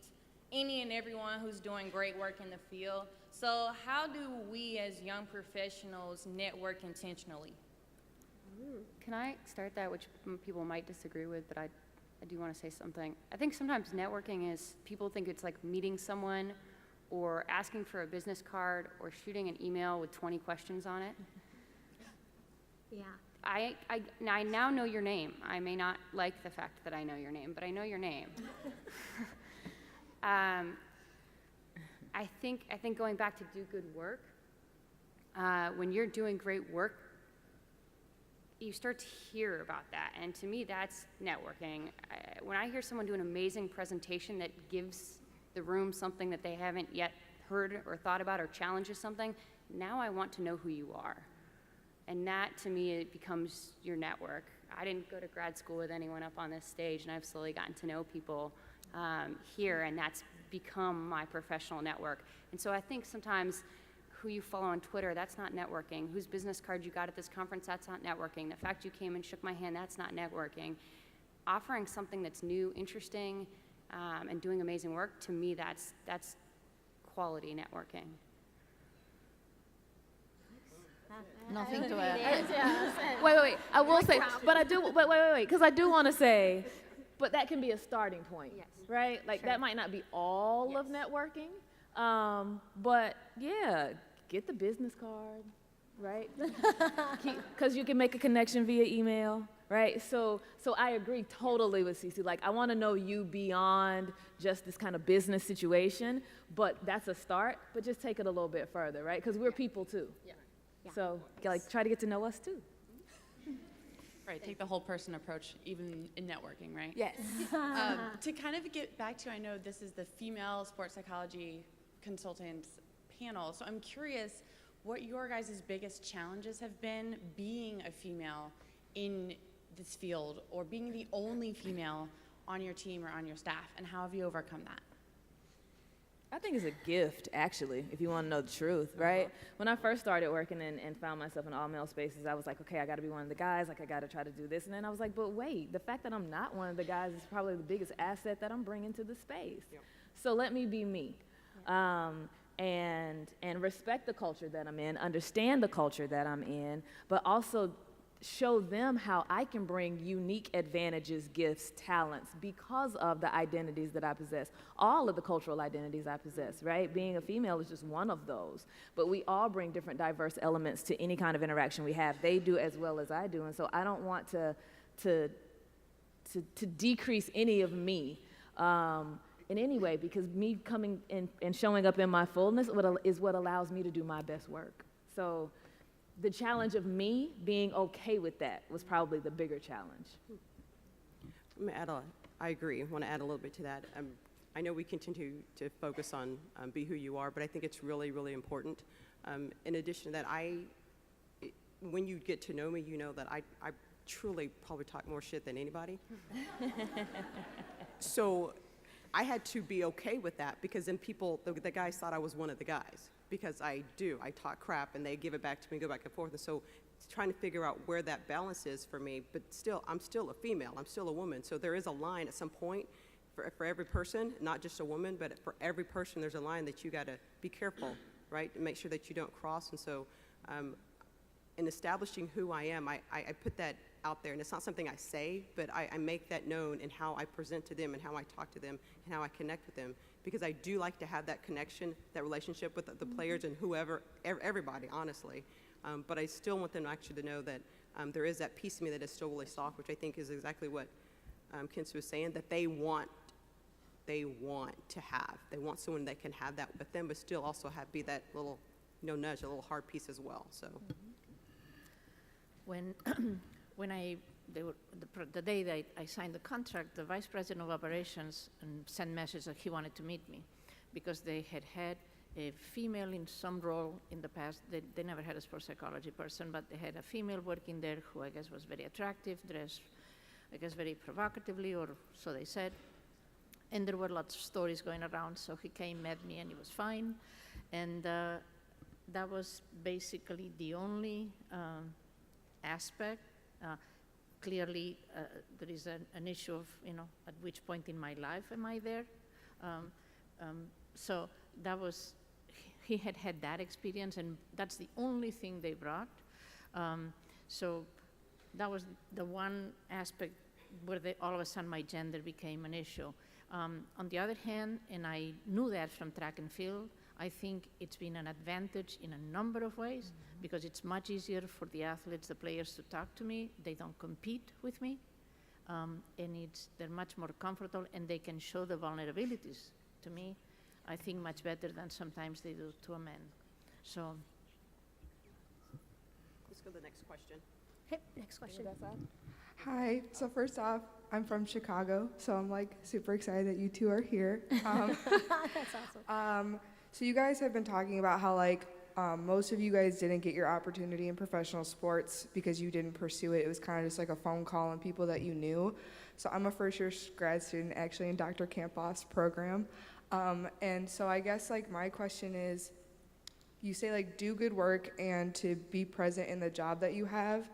any and everyone who's doing great work in the field. So how do we as young professionals network intentionally? Can I start that, which people might disagree with, but I do want to say something. I think sometimes networking is, people think it's like meeting someone or asking for a business card or shooting an email with 20 questions on it. Yeah. I now know your name. I may not like the fact that I know your name, but I know your name. I think going back to do good work, when you're doing great work, you start to hear about that. And to me, that's networking. When I hear someone do an amazing presentation that gives the room something that they haven't yet heard or thought about or challenges something, now I want to know who you are. And that, to me, it becomes your network. I didn't go to grad school with anyone up on this stage, and I've slowly gotten to know people here, and that's become my professional network. And so I think sometimes who you follow on Twitter, that's not networking. Whose business card you got at this conference, that's not networking. The fact you came and shook my hand, that's not networking. Offering something that's new, interesting, and doing amazing work, to me, that's quality networking. Nothing to add. Wait. I will say, but I do, but wait, because I do want to say, but that can be a starting point, Yes. right? Like, Sure. that might not be all of networking, but yeah, get the business card, right? Because you can make a connection via email, right? So I agree totally with Cece. Like, I want to know you beyond just this kind of business situation, but that's a start, but just take it a little bit further, right? Because we're people too. Yeah. So, like, try to get to know us too. Right, take the whole person approach, even in networking, right? Yes. To kind of get back to, I know this is the female sports psychology consultants panel, so I'm curious what your guys' biggest challenges have been being a female in this field, or being the only female on your team or on your staff, and how have you overcome that? I think it's a gift, actually, if you want to know the truth, right? When I first started working and found myself in all-male spaces, I was like, okay, I got to be one of the guys, like, I got to try to do this. And then I was like, but wait, the fact that I'm not one of the guys is probably the biggest asset that I'm bringing to the space. Yep. So let me be me. And respect the culture that I'm in, understand the culture that I'm in, but also show them how I can bring unique advantages, gifts, talents because of the identities that I possess. All of the cultural identities I possess, right? Being a female is just one of those. But we all bring different diverse elements to any kind of interaction we have. They do as well as I do. And so I don't want to decrease any of me in any way, because me coming in and showing up in my fullness is what allows me to do my best work. So the challenge of me being okay with that was probably the bigger challenge. I agree. I want to add a little bit to that. I know we continue to focus on be who you are, but I think it's really, really important. In addition to that, when you get to know me, you know that I truly probably talk more shit than anybody. So I had to be okay with that, because then the guys thought I was one of the guys, because I talk crap and they give it back to me, go back and forth. And so trying to figure out where that balance is for me, but still, I'm still a female, I'm still a woman. So there is a line at some point for every person, not just a woman, but for every person, there's a line that you gotta be careful, right? And make sure that you don't cross. And so in establishing who I am, I put that out there, and it's not something I say, but I make that known in how I present to them and how I talk to them and how I connect with them, because I do like to have that connection, that relationship with the players and whoever, everybody, honestly. But I still want them actually to know that there is that piece of me that is still really soft, which I think is exactly what Kensa was saying, that they want to have. They want someone that can have that with them, but still also be that little, nudge, a little hard piece as well. So. When the day that I signed the contract, the vice president of operations sent message that he wanted to meet me, because they had had a female in some role in the past. They never had a sports psychology person, but they had a female working there who I guess was very attractive, dressed, I guess, very provocatively, or so they said. And there were lots of stories going around, so he came, met me, and he was fine. And that was basically the only aspect. Clearly, there is an issue of, at which point in my life am I there? So that was, he had that experience, and that's the only thing they brought. So that was the one aspect where all of a sudden my gender became an issue. On the other hand, and I knew that from track and field, I think it's been an advantage in a number of ways, because it's much easier for the athletes, the players, to talk to me. They don't compete with me, and they're much more comfortable, and they can show the vulnerabilities to me, I think, much better than sometimes they do to a man. So. Let's go to the next question. Okay, next question. Hi, so first off, I'm from Chicago, so I'm super excited that you two are here. That's awesome. So you guys have been talking about how most of you guys didn't get your opportunity in professional sports because you didn't pursue it. It was kind of just like a phone call and people that you knew. So I'm a first-year grad student actually in Dr. Kamphoff's program. And so I guess my question is, you say do good work and to be present in the job that you have.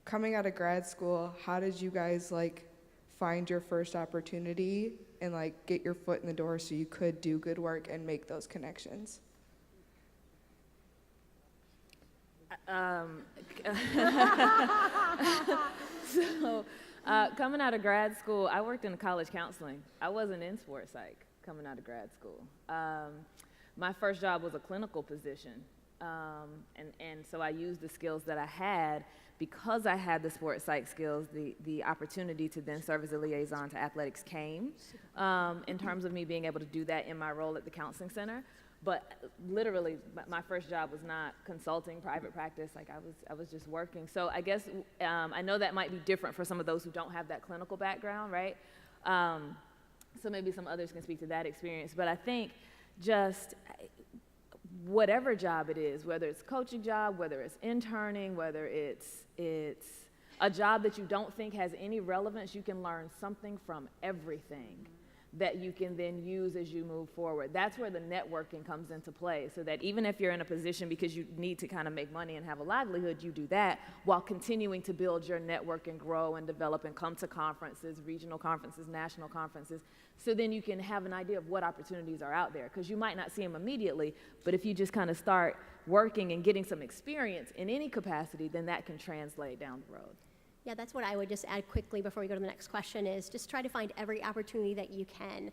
Coming out of grad school, how did you guys find your first opportunity and get your foot in the door so you could do good work and make those connections? So coming out of grad school, I worked in college counseling. I wasn't in sports psych coming out of grad school. My first job was a clinical position. And so I used the skills that I had. Because I had the sports psych skills, the opportunity to then serve as a liaison to athletics came in terms of me being able to do that in my role at the counseling center. But literally, my first job was not consulting, private practice. I was just working. So I guess I know that might be different for some of those who don't have that clinical background, right? So maybe some others can speak to that experience. But I think just whatever job it is, whether it's a coaching job, whether it's interning, whether it's a job that you don't think has any relevance, you can learn something from everything that you can then use as you move forward. That's where the networking comes into play, so that even if you're in a position because you need to kind of make money and have a livelihood, you do that while continuing to build your network and grow and develop and come to conferences, regional conferences, national conferences, so then you can have an idea of what opportunities are out there, because you might not see them immediately, but if you just kind of start working and getting some experience in any capacity, then that can translate down the road. Yeah, that's what I would just add quickly before we go to the next question is just try to find every opportunity that you can.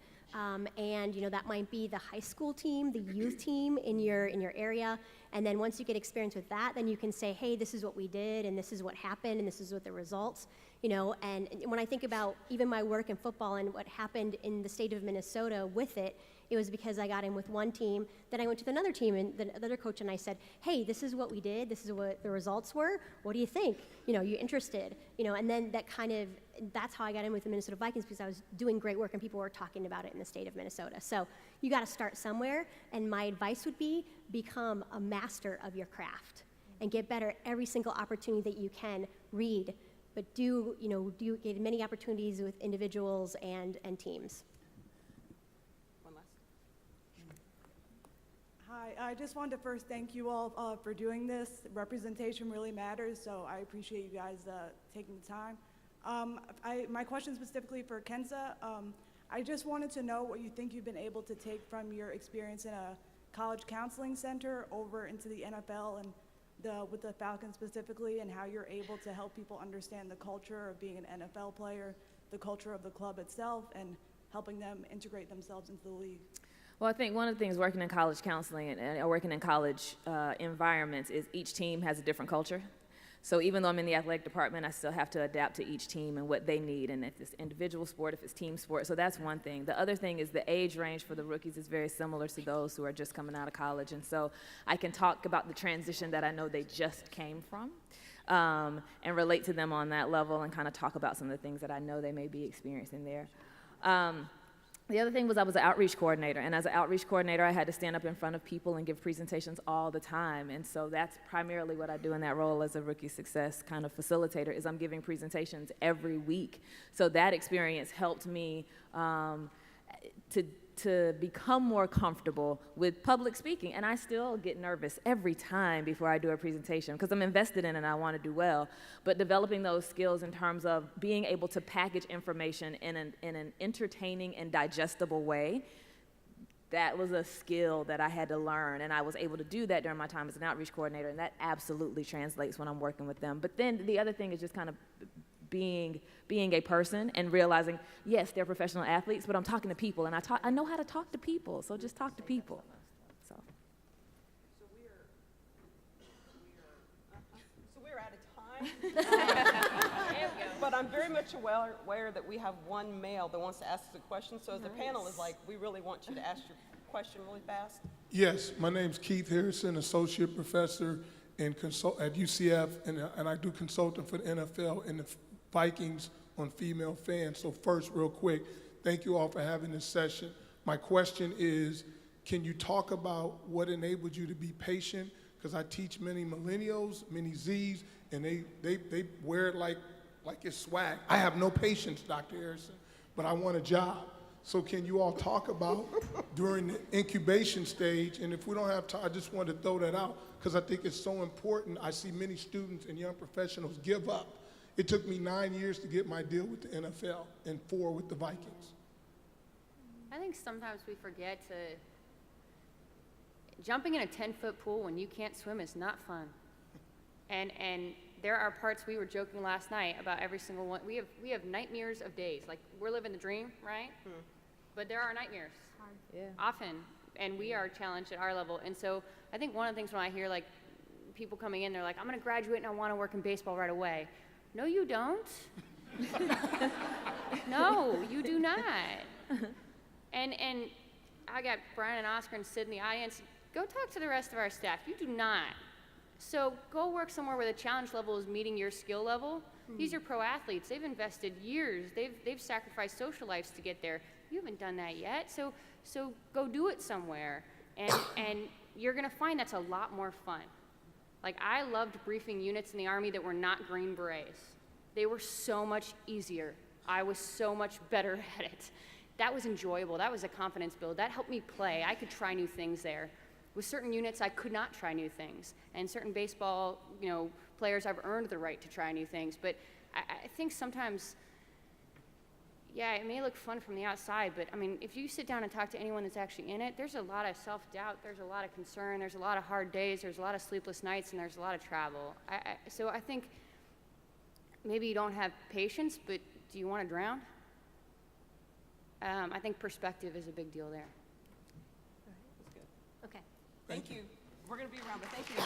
And that might be the high school team, the youth team in your area. And then once you get experience with that, then you can say, hey, this is what we did, and this is what happened, and this is what the results, And when I think about even my work in football and what happened in the state of Minnesota with it, It was because I got in with one team, then I went to another team and the other coach and I said, hey, this is what we did, this is what the results were, what do you think? You interested? And then that's how I got in with the Minnesota Vikings, because I was doing great work and people were talking about it in the state of Minnesota. So you got to start somewhere, and my advice would be become a master of your craft and get better every single opportunity that you can. Read, but do get many opportunities with individuals and teams. One last. Hi, I just wanted to first thank you all for doing this. Representation really matters, so I appreciate you guys taking the time. My question specifically for Kensa, I just wanted to know what you think you've been able to take from your experience in a college counseling center over into the NFL and with the Falcons specifically, and how you're able to help people understand the culture of being an NFL player, the culture of the club itself, and helping them integrate themselves into the league. Well, I think one of the things working in college counseling and working in college environments is each team has a different culture. So even though I'm in the athletic department, I still have to adapt to each team and what they need, and if it's individual sport, if it's team sport. So that's one thing. The other thing is the age range for the rookies is very similar to those who are just coming out of college. And so I can talk about the transition that I know they just came from and relate to them on that level and kind of talk about some of the things that I know they may be experiencing there. The other thing was I was an outreach coordinator, and as an outreach coordinator, I had to stand up in front of people and give presentations all the time, and so that's primarily what I do in that role as a rookie success kind of facilitator, is I'm giving presentations every week. So that experience helped me to become more comfortable with public speaking, and I still get nervous every time before I do a presentation because I'm invested in it and I want to do well, but developing those skills in terms of being able to package information in an entertaining and digestible way, that was a skill that I had to learn, and I was able to do that during my time as an outreach coordinator, and that absolutely translates when I'm working with them. But then the other thing is just kind of being a person and realizing, yes, they're professional athletes, but I'm talking to people, and I know how to talk to people, so just talk to people. So we're out of time. But I'm very much aware that we have one male that wants to ask a question. So as the panel is like, we really want you to ask your question really fast. Yes, my name's Keith Harrison, associate professor at UCF, and I do consulting for the NFL and the Vikings on female fans. So first, real quick, thank you all for having this session. My question is, can you talk about what enabled you to be patient? Because I teach many millennials, many Zs, and they wear it like it's swag. I have no patience, Dr. Harrison, but I want a job. So can you all talk about during the incubation stage, and if we don't have time, I just wanted to throw that out because I think it's so important. I see many students and young professionals give up. It took me 9 years to get my deal with the NFL and 4 with the Vikings. I think sometimes we forget jumping in a 10-foot pool when you can't swim is not fun. And there are parts, we were joking last night about every single one. We have nightmares of days. Like, we're living the dream, right? But there are nightmares often, and we are challenged at our level. And so I think one of the things when I hear like people coming in, they're like, I'm gonna graduate and I wanna work in baseball right away. No, you don't. No, you do not. And I got Brian and Oscar and Sid in the audience. Go talk to the rest of our staff. You do not. So go work somewhere where the challenge level is meeting your skill level. These are pro athletes. They've invested years. They've sacrificed social lives to get there. You haven't done that yet. So go do it somewhere. And you're gonna find that's a lot more fun. Like, I loved briefing units in the Army that were not Green Berets. They were so much easier. I was so much better at it. That was enjoyable. That was a confidence build. That helped me play. I could try new things there. With certain units, I could not try new things. And certain baseball, players, I've earned the right to try new things. But I think sometimes, yeah, it may look fun from the outside, but I mean, if you sit down and talk to anyone that's actually in it, there's a lot of self-doubt, there's a lot of concern, there's a lot of hard days, there's a lot of sleepless nights, and there's a lot of travel. So I think maybe you don't have patience, but do you want to drown? I think perspective is a big deal there. That's good. Okay. Thank you. We're going to be around, but thank you.